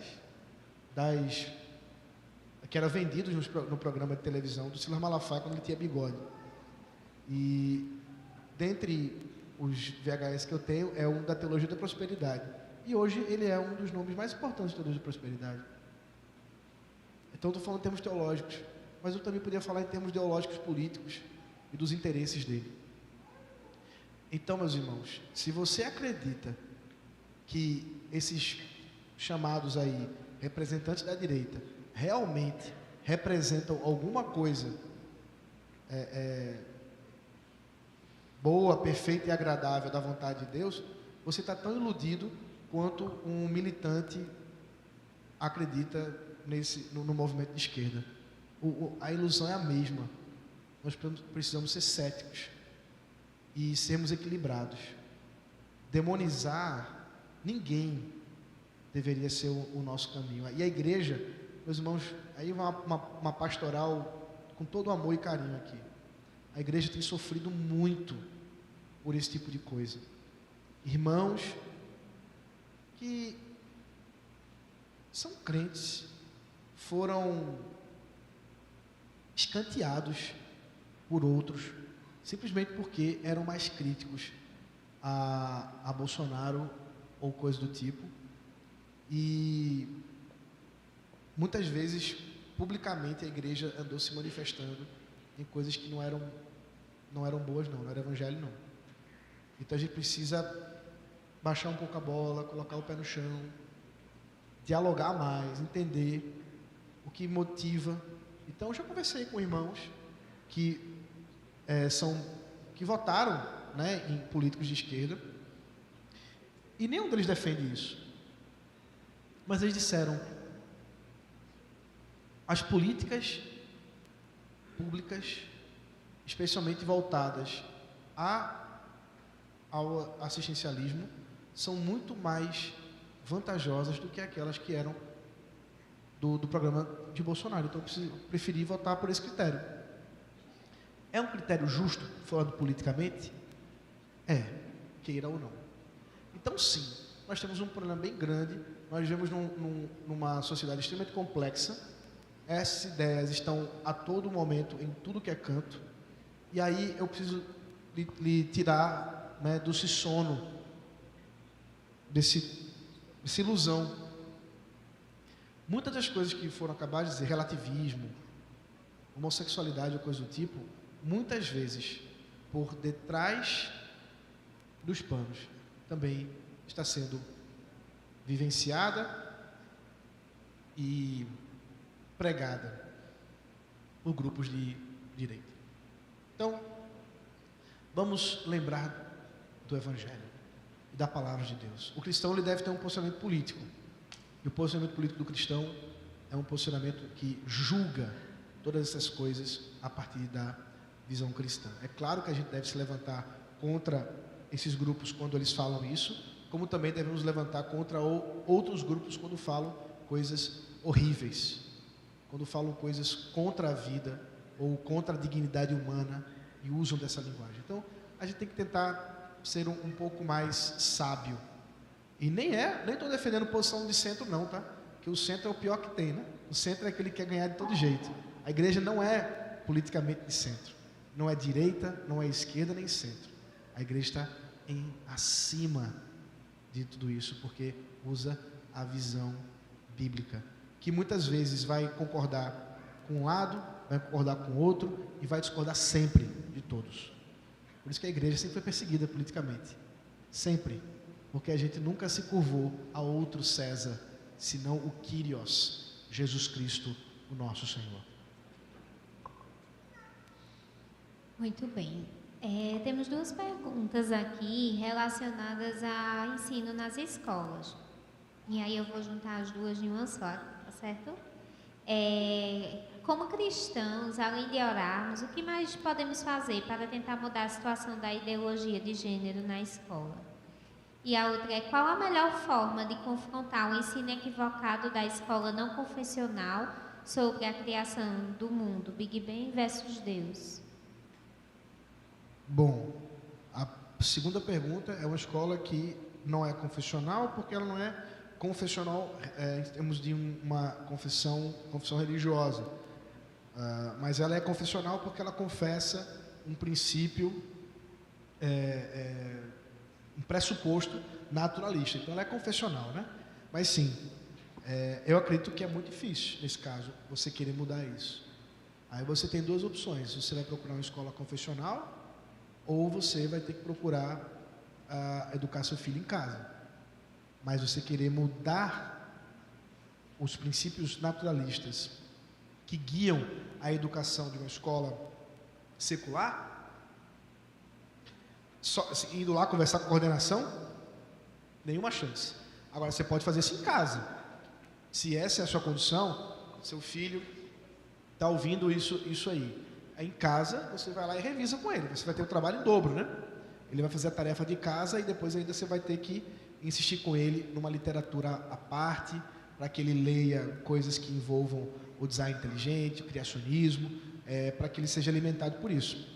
que eram vendidos no programa de televisão do Silas Malafaia quando ele tinha bigode. E dentre os VHS que eu tenho é um da Teologia da Prosperidade. E hoje ele é um dos nomes mais importantes da Teologia da Prosperidade. Então estou falando em termos teológicos, mas eu também poderia falar em termos ideológicos políticos e dos interesses dele. Então, meus irmãos, se você acredita que esses chamados aí, representantes da direita, realmente representam alguma coisa boa, perfeita e agradável da vontade de Deus, você está tão iludido quanto um militante acredita no movimento de esquerda. A ilusão é a mesma. Nós precisamos ser céticos e sermos equilibrados. Demonizar ninguém deveria ser o nosso caminho. E a igreja, meus irmãos, aí uma pastoral com todo amor e carinho aqui. A igreja tem sofrido muito por esse tipo de coisa. Irmãos que são crentes, foram escanteados por outros, simplesmente porque eram mais críticos a Bolsonaro ou coisa do tipo. E muitas vezes, publicamente, a igreja andou se manifestando em coisas que não eram boas, não era evangelho, não. Então a gente precisa baixar um pouco a bola, colocar o pé no chão, dialogar mais, entender o que motiva. Então eu já conversei com irmãos que votaram, né, em políticos de esquerda, e nenhum deles defende isso. Mas eles disseram: as políticas públicas, especialmente voltadas ao assistencialismo, são muito mais vantajosas do que aquelas que eram do programa de Bolsonaro. Então eu preferi votar por esse critério. É um critério justo, falando politicamente? Queira ou não. Então sim, nós temos um problema bem grande. Nós vivemos numa sociedade extremamente complexa. Essas ideias estão a todo momento, em tudo que é canto. E aí eu preciso lhe tirar, né, desse sono, desse essa ilusão. Muitas das coisas que foram acabadas de dizer, relativismo, homossexualidade ou coisa do tipo, muitas vezes, por detrás dos panos, também está sendo vivenciada e pregada por grupos de direita. Então, vamos lembrar do Evangelho e da Palavra de Deus. O cristão ele deve ter um posicionamento político. E o posicionamento político do cristão é um posicionamento que julga todas essas coisas a partir da visão cristã. É claro que a gente deve se levantar contra esses grupos quando eles falam isso, como também devemos levantar contra outros grupos quando falam coisas horríveis, quando falam coisas contra a vida ou contra a dignidade humana e usam dessa linguagem. Então, a gente tem que tentar ser um pouco mais sábio. E nem estou defendendo posição de centro não, tá? Porque o centro é o pior que tem, né? O centro é aquele que quer ganhar de todo jeito. A igreja não é politicamente de centro. Não é direita, não é esquerda, nem centro. A igreja está acima de tudo isso, porque usa a visão bíblica, que muitas vezes vai concordar com um lado, vai concordar com o outro e vai discordar sempre de todos. Por isso que a igreja sempre foi perseguida politicamente. Sempre. Porque a gente nunca se curvou a outro César, senão o Kyrios, Jesus Cristo, o nosso Senhor. Muito bem. Temos duas perguntas aqui relacionadas a ensino nas escolas. E aí eu vou juntar as duas em uma só, tá certo? Como cristãos, além de orarmos, o que mais podemos fazer para tentar mudar a situação da ideologia de gênero na escola? E a outra é, qual a melhor forma de confrontar o ensino equivocado da escola não confessional sobre a criação do mundo, Big Bang versus Deus? Bom, a segunda pergunta é uma escola que não é confessional, porque ela não é confessional em termos de uma confissão religiosa, mas ela é confessional porque ela confessa um princípio, um pressuposto naturalista. Então ela é confessional, né? Mas sim, eu acredito que é muito difícil, nesse caso, você querer mudar isso. Aí você tem duas opções: você vai procurar uma escola confessional, ou você vai ter que procurar educar seu filho em casa. Mas você querer mudar os princípios naturalistas que guiam a educação de uma escola secular, só, assim, indo lá conversar com a coordenação, nenhuma chance. Agora, você pode fazer isso em casa. Se essa é a sua condição, seu filho está ouvindo isso aí. Aí, em casa, você vai lá e revisa com ele. Você vai ter o trabalho em dobro, né? Ele vai fazer a tarefa de casa e depois ainda você vai ter que insistir com ele numa literatura à parte, para que ele leia coisas que envolvam o design inteligente, o criacionismo, para que ele seja alimentado por isso.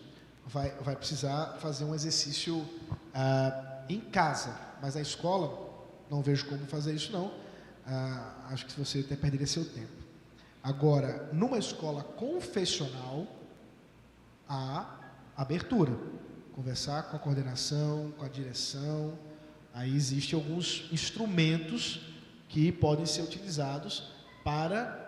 Vai precisar fazer um exercício em casa, mas na escola não vejo como fazer isso não. Acho que você até perderia seu tempo. Agora, numa escola confessional, há abertura, conversar com a coordenação, com a direção. Aí existem alguns instrumentos que podem ser utilizados para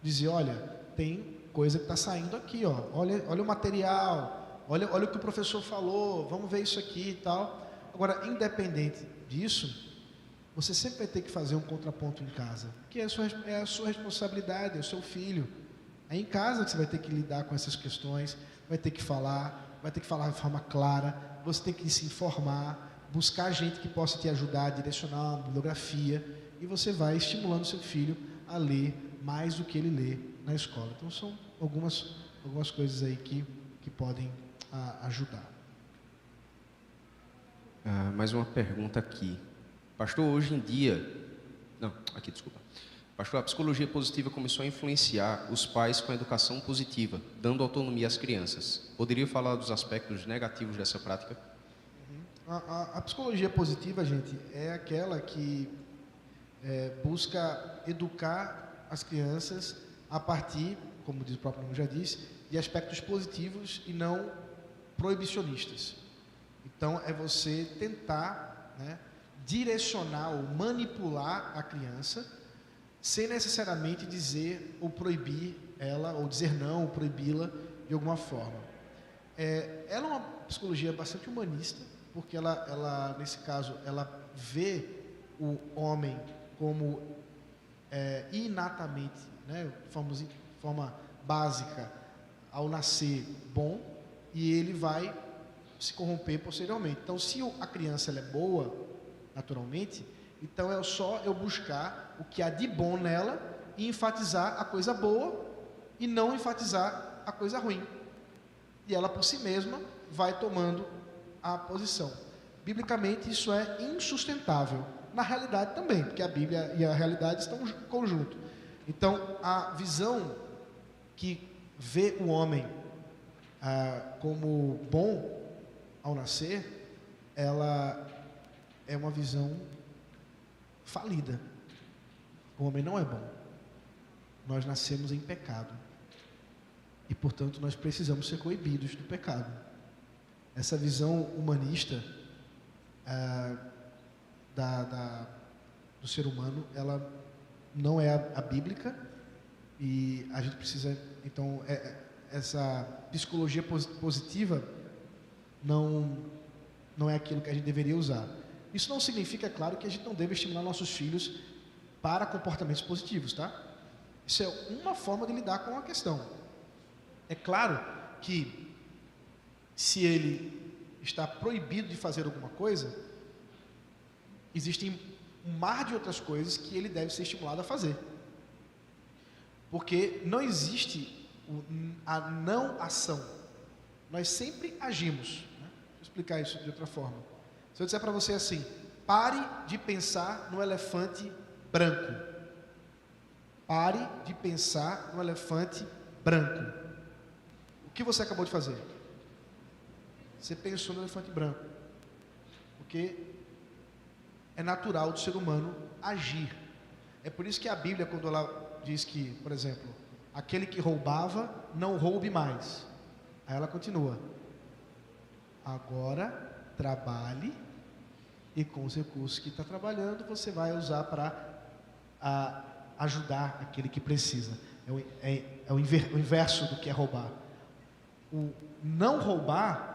dizer, olha, tem coisa que está saindo aqui, ó. Olha o material, olha o que o professor falou, vamos ver isso aqui e tal. Agora, independente disso, você sempre vai ter que fazer um contraponto em casa, que é a sua responsabilidade, é o seu filho. É em casa que você vai ter que lidar com essas questões, vai ter que falar de forma clara, você tem que se informar, buscar gente que possa te ajudar a direcionar uma bibliografia, e você vai estimulando seu filho a ler mais do que ele lê na escola. Então, são algumas coisas aí que podem ajudar. Mais uma pergunta aqui. Pastor, hoje em dia... Não, aqui, desculpa. Pastor, a psicologia positiva começou a influenciar os pais com a educação positiva, dando autonomia às crianças. Poderia falar dos aspectos negativos dessa prática? A psicologia positiva, gente, é aquela que busca educar as crianças a partir, como diz o próprio nome já disse, de aspectos positivos e não proibicionistas. Então, é você tentar, né, direcionar ou manipular a criança, sem necessariamente dizer ou proibir ela, ou dizer não, ou proibi-la de alguma forma. Ela é uma psicologia bastante humanista, porque ela nesse caso, ela vê o homem como inatamente, né, de forma básica, ao nascer bom, e ele vai se corromper posteriormente. Então, se a criança ela é boa, naturalmente, então é só eu buscar o que há de bom nela e enfatizar a coisa boa e não enfatizar a coisa ruim. E ela, por si mesma, vai tomando a posição. Biblicamente, isso é insustentável. Na realidade também, porque a Bíblia e a realidade estão em conjunto. Então, a visão que vê o homem como bom ao nascer, ela é uma visão falida. O homem não é bom. Nós nascemos em pecado. E, portanto, nós precisamos ser coibidos do pecado. Essa visão humanista do ser humano, ela não é a bíblica, e a gente precisa, então, essa psicologia positiva não é aquilo que a gente deveria usar. Isso não significa, é claro, que a gente não deve estimular nossos filhos para comportamentos positivos, tá? Isso é uma forma de lidar com a questão. É claro que, se ele está proibido de fazer alguma coisa, existem um mar de outras coisas que ele deve ser estimulado a fazer. Porque não existe a não ação. Nós sempre agimos. Né? Vou explicar isso de outra forma. Se eu disser para você assim: pare de pensar no elefante branco. Pare de pensar no elefante branco. O que você acabou de fazer? Você pensou no elefante branco. Porque é natural do ser humano agir. É por isso que a Bíblia, quando ela diz que, por exemplo, aquele que roubava, não roube mais. Aí ela continua: agora trabalhe, e com os recursos que está trabalhando, você vai usar para ajudar aquele que precisa. É o inverso do que é roubar. O não roubar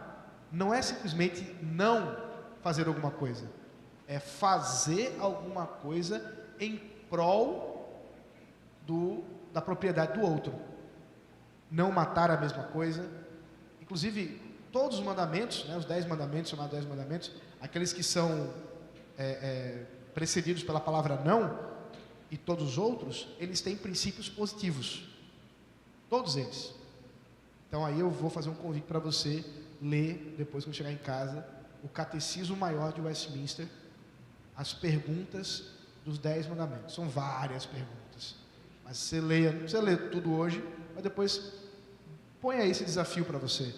não é simplesmente não fazer alguma coisa. É fazer alguma coisa em prol da propriedade do outro. Não matar a mesma coisa. Inclusive, todos os mandamentos, né, os 10 mandamentos, chamados 10 mandamentos, aqueles que são precedidos pela palavra não, e todos os outros, eles têm princípios positivos. Todos eles. Então aí eu vou fazer um convite para você ler, depois que eu chegar em casa, o Catecismo Maior de Westminster, as perguntas dos 10 mandamentos. São várias perguntas. Mas você leia, não precisa ler tudo hoje, mas depois ponha esse desafio para você.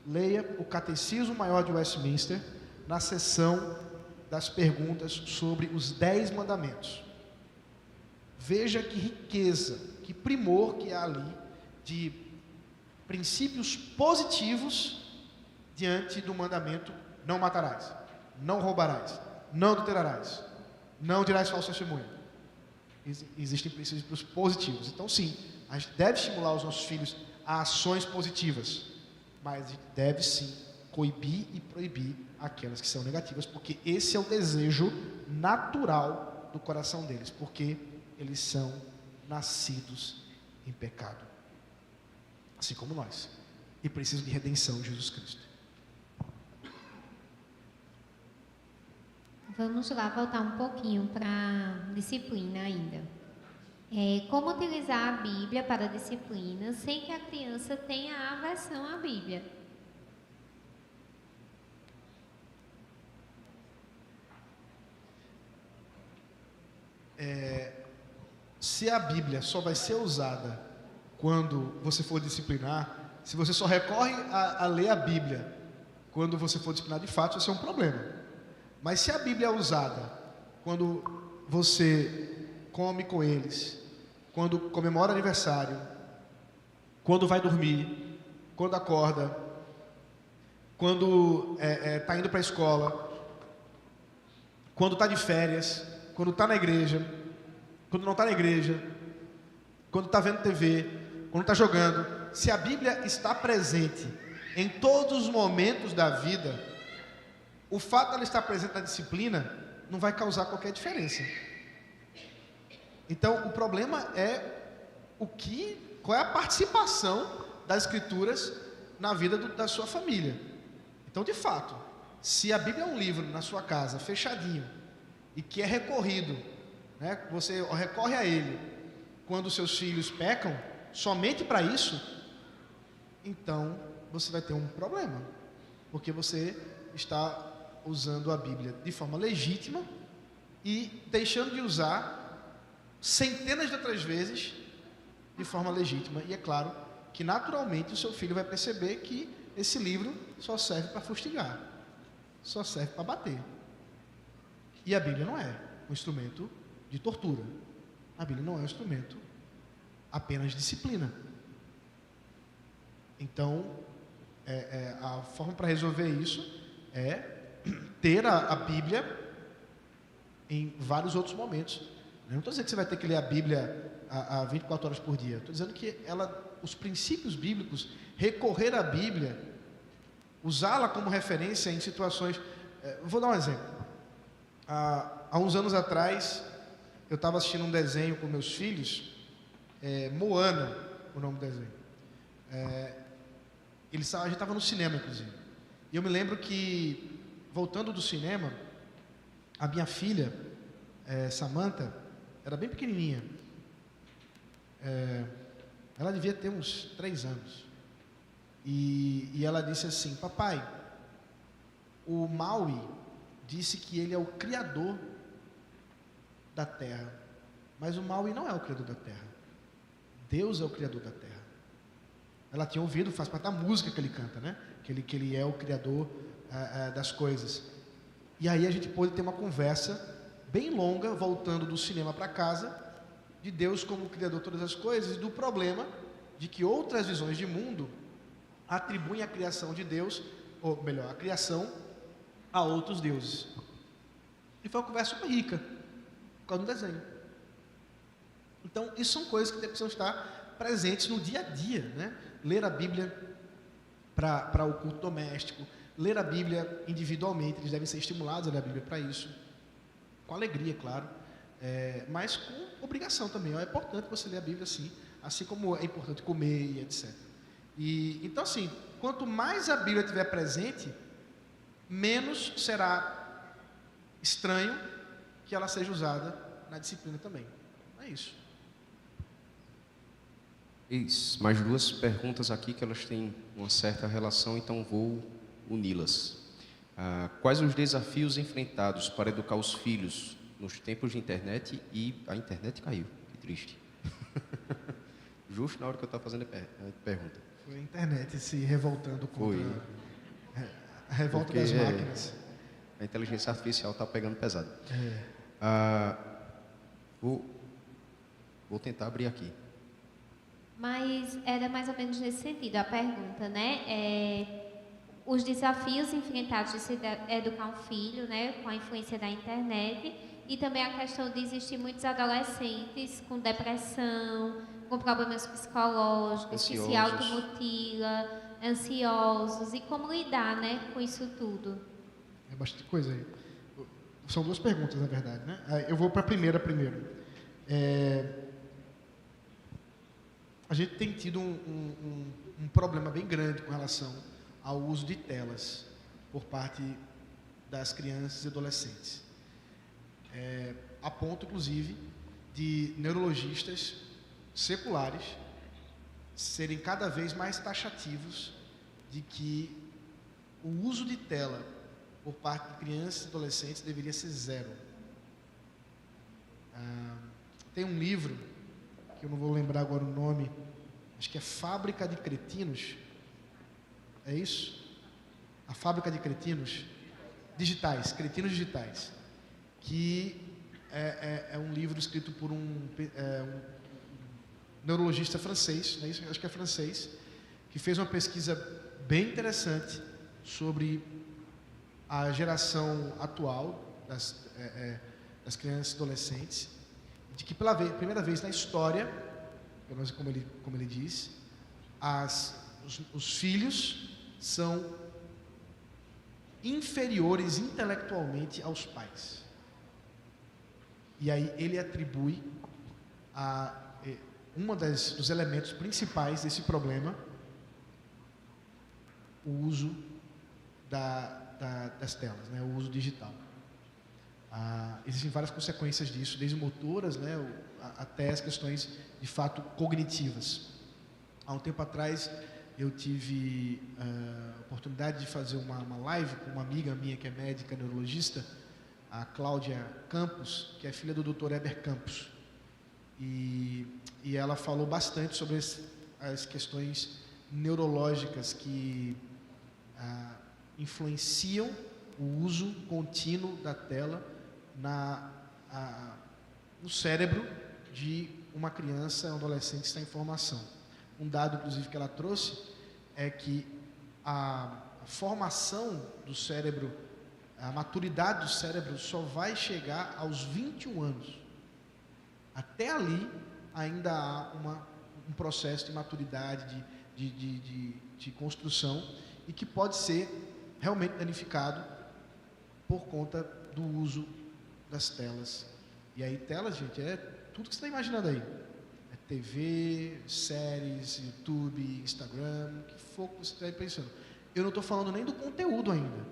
Leia o Catecismo Maior de Westminster, na seção das perguntas sobre os 10 mandamentos. Veja que riqueza, que primor que há ali de princípios positivos diante do mandamento: não matarás, não roubarás, não adulterarás, não dirás falso testemunho. Existem princípios positivos. Então, sim, a gente deve estimular os nossos filhos a ações positivas, mas a gente deve sim coibir e proibir aquelas que são negativas, porque esse é o desejo natural do coração deles, porque eles são nascidos em pecado, assim como nós, e precisam de redenção em Jesus Cristo. Vamos lá voltar um pouquinho para a disciplina ainda. Como utilizar a Bíblia para a disciplina sem que a criança tenha aversão à Bíblia? Se a Bíblia só vai ser usada quando você for disciplinar, se você só recorre a ler a Bíblia quando você for disciplinar de fato, isso é um problema. Mas se a Bíblia é usada quando você come com eles, quando comemora aniversário, quando vai dormir, quando acorda, quando está indo para a escola, quando está de férias, quando está na igreja, quando não está na igreja, quando está vendo TV, quando está jogando. Se a Bíblia está presente em todos os momentos da vida, o fato de ela estar presente na disciplina não vai causar qualquer diferença. Então, o problema é qual é a participação das Escrituras na vida da sua família. Então, de fato, se a Bíblia é um livro na sua casa, fechadinho, e que é recorrido, né, você recorre a ele quando seus filhos pecam, somente para isso, então você vai ter um problema, porque você está usando a Bíblia de forma legítima e deixando de usar centenas de outras vezes de forma legítima. E é claro que naturalmente o seu filho vai perceber que esse livro só serve para fustigar, só serve para bater. E a Bíblia não é um instrumento de tortura. A Bíblia não é um instrumento apenas de disciplina. Então, a forma para resolver isso é ter a Bíblia em vários outros momentos. Eu não estou dizendo que você vai ter que ler a Bíblia a 24 horas por dia. Estou dizendo que os princípios bíblicos, recorrer à Bíblia, usá-la como referência em situações... vou dar um exemplo. Há uns anos atrás, eu estava assistindo um desenho com meus filhos, Moana, o nome do desenho. A gente estava no cinema, inclusive. E eu me lembro que, voltando do cinema, a minha filha, Samantha, era bem pequenininha. Ela devia ter uns 3 anos. E ela disse assim: papai, o Maui disse que ele é o criador da terra. Mas o Maui não é o criador da terra. Deus é o criador da terra. Ela tinha ouvido, faz parte da música que ele canta, né? Que ele é o criador das coisas. E aí a gente pôde ter uma conversa bem longa, voltando do cinema para casa, de Deus como criador de todas as coisas, e do problema de que outras visões de mundo atribuem a criação de Deus, ou melhor, a criação a outros deuses. E foi uma conversa super rica, por causa do desenho. Então, isso são coisas que precisam estar presentes no dia a dia, né? Ler a Bíblia para o culto doméstico, ler a Bíblia individualmente, eles devem ser estimulados a ler a Bíblia para isso, com alegria, claro, mas com obrigação também. É importante você ler a Bíblia assim como é importante comer e etc. Então, assim, quanto mais a Bíblia estiver presente, menos será estranho que ela seja usada na disciplina também. É isso. Mais 2 perguntas aqui que elas têm uma certa relação, então vou uni-las. Quais os desafios enfrentados para educar os filhos nos tempos de internet? E a internet caiu, que triste. Justo na hora que eu estava fazendo a pergunta. Foi a internet se revoltando contra a revolta porque das máquinas. A inteligência artificial está pegando pesado. Vou tentar abrir aqui. Mas era mais ou menos nesse sentido a pergunta, né? Os desafios enfrentados de se educar um filho, né, com a influência da internet, e também a questão de existir muitos adolescentes com depressão, com problemas psicológicos, que se automutilam, ansiosos, e como lidar, né, com isso tudo. É bastante coisa aí. São 2 perguntas, na verdade, né? Eu vou para a primeira primeiro. A gente tem tido um problema bem grande com relação ao uso de telas por parte das crianças e adolescentes. A ponto, inclusive, de neurologistas seculares serem cada vez mais taxativos de que o uso de tela por parte de crianças e adolescentes deveria ser 0. Tem um livro, que eu não vou lembrar agora o nome, acho que é Fábrica de Cretinos. É isso? A Fábrica de Cretinos Digitais, Cretinos Digitais, que é um livro escrito por um neurologista francês, não é isso? Acho que é francês, que fez uma pesquisa bem interessante sobre a geração atual das crianças e adolescentes, de que pela primeira vez na história, pelo menos como ele diz, os filhos são inferiores intelectualmente aos pais. E aí ele atribui dos elementos principais desse problema o uso das telas, né, o uso digital. Existem várias consequências disso, desde motoras, né, até as questões de fato cognitivas. Há um tempo atrás eu tive a oportunidade de fazer uma live com uma amiga minha que é médica neurologista, a Cláudia Campos, que é filha do Dr. Heber Campos, e ela falou bastante sobre as questões neurológicas que influenciam o uso contínuo da tela no cérebro de uma criança ou adolescente que está em formação. Um dado, inclusive, que ela trouxe é que a formação do cérebro, a maturidade do cérebro só vai chegar aos 21 anos. Até ali ainda há um processo de maturidade, de construção, e que pode ser realmente danificado por conta do uso das telas. E aí telas, gente, é tudo que você está imaginando aí. É TV, séries, YouTube, Instagram, o que for que você estiver pensando. Eu não estou falando nem do conteúdo ainda.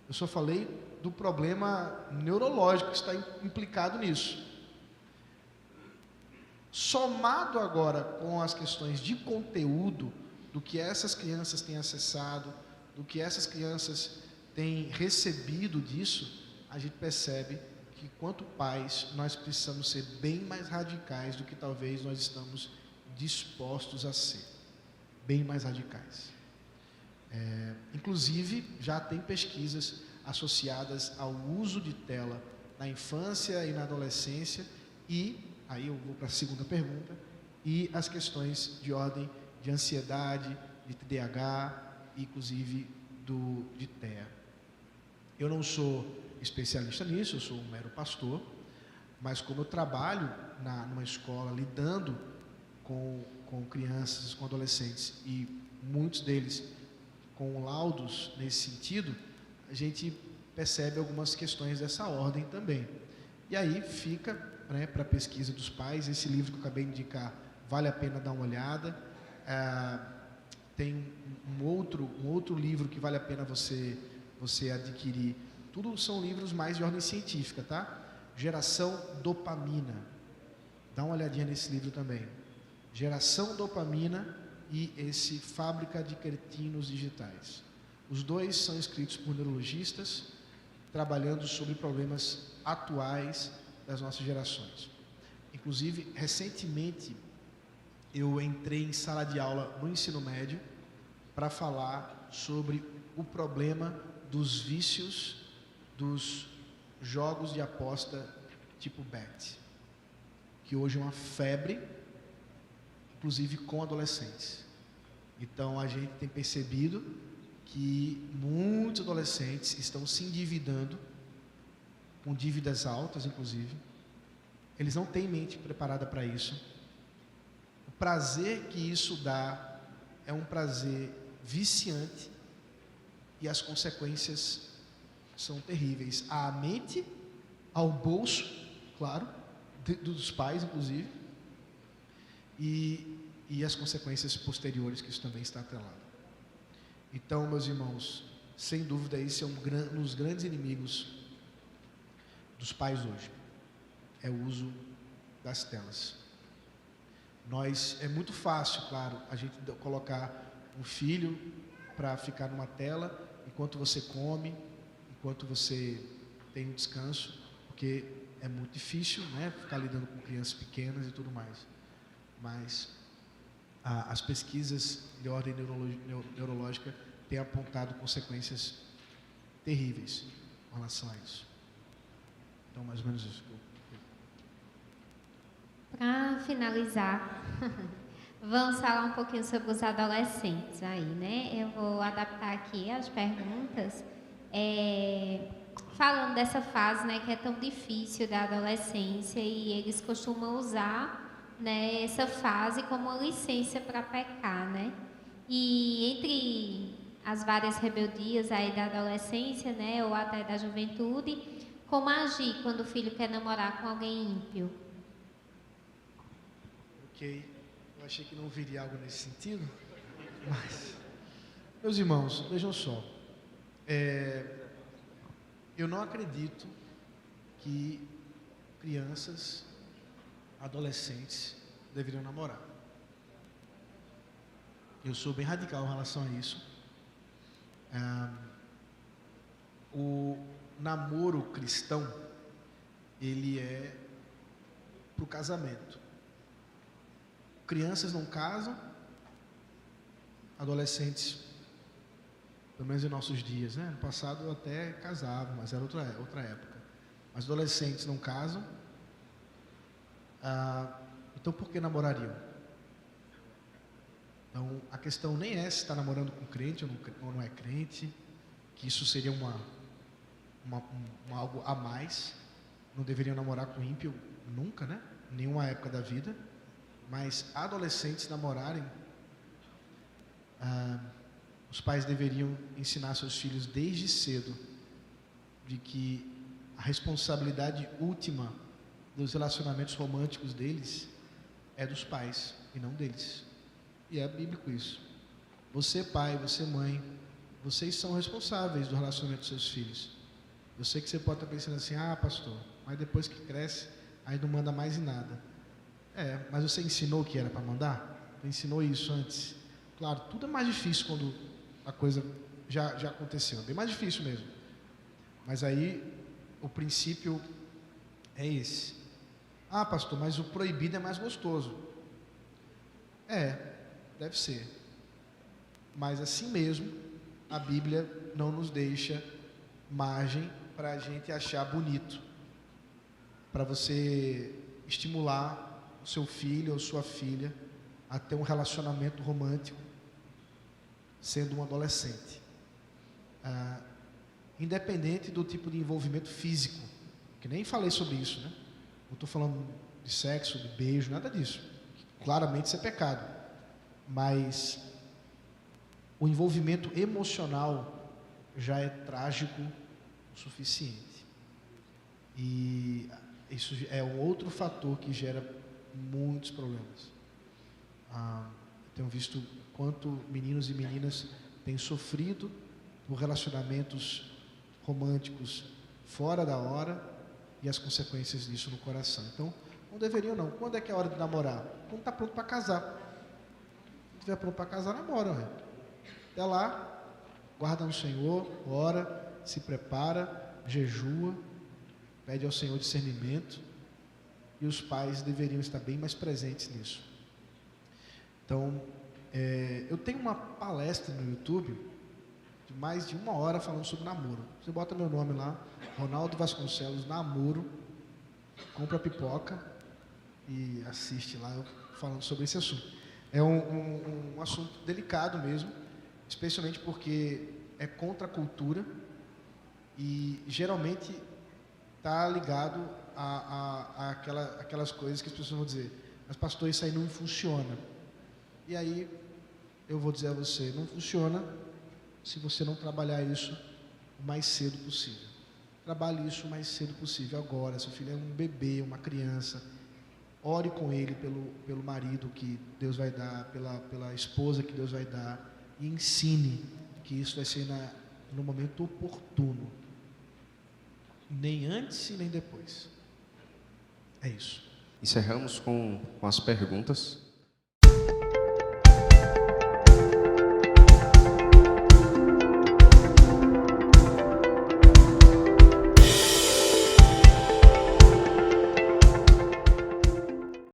Eu só falei do problema neurológico que está implicado nisso. Somado agora com as questões de conteúdo, do que essas crianças têm acessado, do que essas crianças têm recebido disso, a gente percebe que, quanto pais, nós precisamos ser bem mais radicais do que talvez nós estamos dispostos a ser. Bem mais radicais. Inclusive, já tem pesquisas associadas ao uso de tela na infância e na adolescência, e aí eu vou para a segunda pergunta, e as questões de ordem de ansiedade, de TDAH, inclusive de TEA. Eu não sou especialista nisso, eu sou um mero pastor, mas como eu trabalho numa escola lidando com crianças, com adolescentes, e muitos deles com laudos nesse sentido, a gente percebe algumas questões dessa ordem também. E aí fica, né, para a pesquisa dos pais, esse livro que eu acabei de indicar, vale a pena dar uma olhada. Tem um outro livro que vale a pena você adquirir. Tudo são livros mais de ordem científica, tá? Geração Dopamina. Dá uma olhadinha nesse livro também. Geração Dopamina e esse Fábrica de Cretinos Digitais. Os dois são escritos por neurologistas, trabalhando sobre problemas atuais das nossas gerações. Inclusive, recentemente, eu entrei em sala de aula no ensino médio para falar sobre o problema dos vícios dos jogos de aposta tipo bet, que hoje é uma febre, inclusive com adolescentes. Então, a gente tem percebido que muitos adolescentes estão se endividando, com dívidas altas, inclusive. Eles não têm mente preparada para isso. O prazer que isso dá é um prazer viciante e as consequências são terríveis. À mente, ao bolso, claro, dos pais, inclusive, e as consequências posteriores que isso também está atrelado. Então, meus irmãos, sem dúvida, esse é um dos grandes inimigos dos pais hoje, é o uso das telas. É muito fácil, claro, a gente colocar um filho para ficar numa tela enquanto você come, enquanto você tem um descanso, porque é muito difícil, né, ficar lidando com crianças pequenas e tudo mais. Mas as pesquisas de ordem neurológica têm apontado consequências terríveis com relação a isso. Então, mais ou menos isso. Para finalizar, vamos falar um pouquinho sobre os adolescentes aí, né? Eu vou adaptar aqui as perguntas. falando dessa fase, né, que é tão difícil da adolescência e eles costumam usar, né, essa fase como uma licença para pecar, né? E entre as várias rebeldias aí da adolescência, né, ou até da juventude, como agir quando o filho quer namorar com alguém ímpio? Ok, eu achei que não viria algo nesse sentido, mas, meus irmãos, vejam só, eu não acredito que crianças, adolescentes deveriam namorar. Eu sou bem radical em relação a isso. O namoro cristão, ele é para o casamento. Crianças não casam, adolescentes, pelo menos em nossos dias, né? No passado até casavam, mas era outra época. Mas adolescentes não casam, então por que namorariam? Então a questão nem é se está namorando com crente ou não é crente, que isso seria algo a mais. Não deveriam namorar com ímpio nunca, né? Em nenhuma época da vida. Mas adolescentes namorarem, os pais deveriam ensinar seus filhos desde cedo de que a responsabilidade última dos relacionamentos românticos deles é dos pais e não deles. E é bíblico isso. Você pai, você mãe, vocês são responsáveis do relacionamento dos seus filhos. Eu sei que você pode estar pensando assim, pastor, mas depois que cresce, aí não manda mais em nada. Mas você ensinou que era para mandar? Você ensinou isso antes? Claro, tudo é mais difícil quando a coisa já aconteceu, é bem mais difícil mesmo. Mas aí, o princípio é esse. Pastor, mas o proibido é mais gostoso. Deve ser. Mas assim mesmo, a Bíblia não nos deixa margem para a gente achar bonito, para você estimular o seu filho ou sua filha a ter um relacionamento romântico sendo um adolescente, independente do tipo de envolvimento físico, que nem falei sobre isso, né? Não estou falando de sexo, de beijo, nada disso, claramente isso é pecado, mas o envolvimento emocional já é trágico o suficiente, e isso é um outro fator que gera muitos problemas. Tenho visto quanto meninos e meninas têm sofrido por relacionamentos românticos fora da hora e as consequências disso no coração. Então, não deveriam não. Quando é que é a hora de namorar? Quando está pronto para casar. Se estiver pronto para casar, namora. Até lá, guarda no Senhor, ora, se prepara, jejua, pede ao Senhor discernimento. E os pais deveriam estar bem mais presentes nisso. Então, eu tenho uma palestra no YouTube de mais de 1 hora falando sobre namoro. Você bota meu nome lá, Ronaldo Vasconcelos, namoro, compra pipoca e assiste lá eu falando sobre esse assunto. É um assunto delicado mesmo, especialmente porque é contra a cultura e geralmente está ligado aquelas coisas que as pessoas vão dizer, mas pastor, isso aí não funciona. E aí eu vou dizer a você, não funciona se você não trabalhar isso o mais cedo possível. Trabalhe isso o mais cedo possível agora. Seu filho é um bebê, uma criança, ore com ele pelo marido que Deus vai dar, pela esposa que Deus vai dar, e ensine que isso vai ser no momento oportuno, nem antes e nem depois. É isso. Encerramos com as perguntas.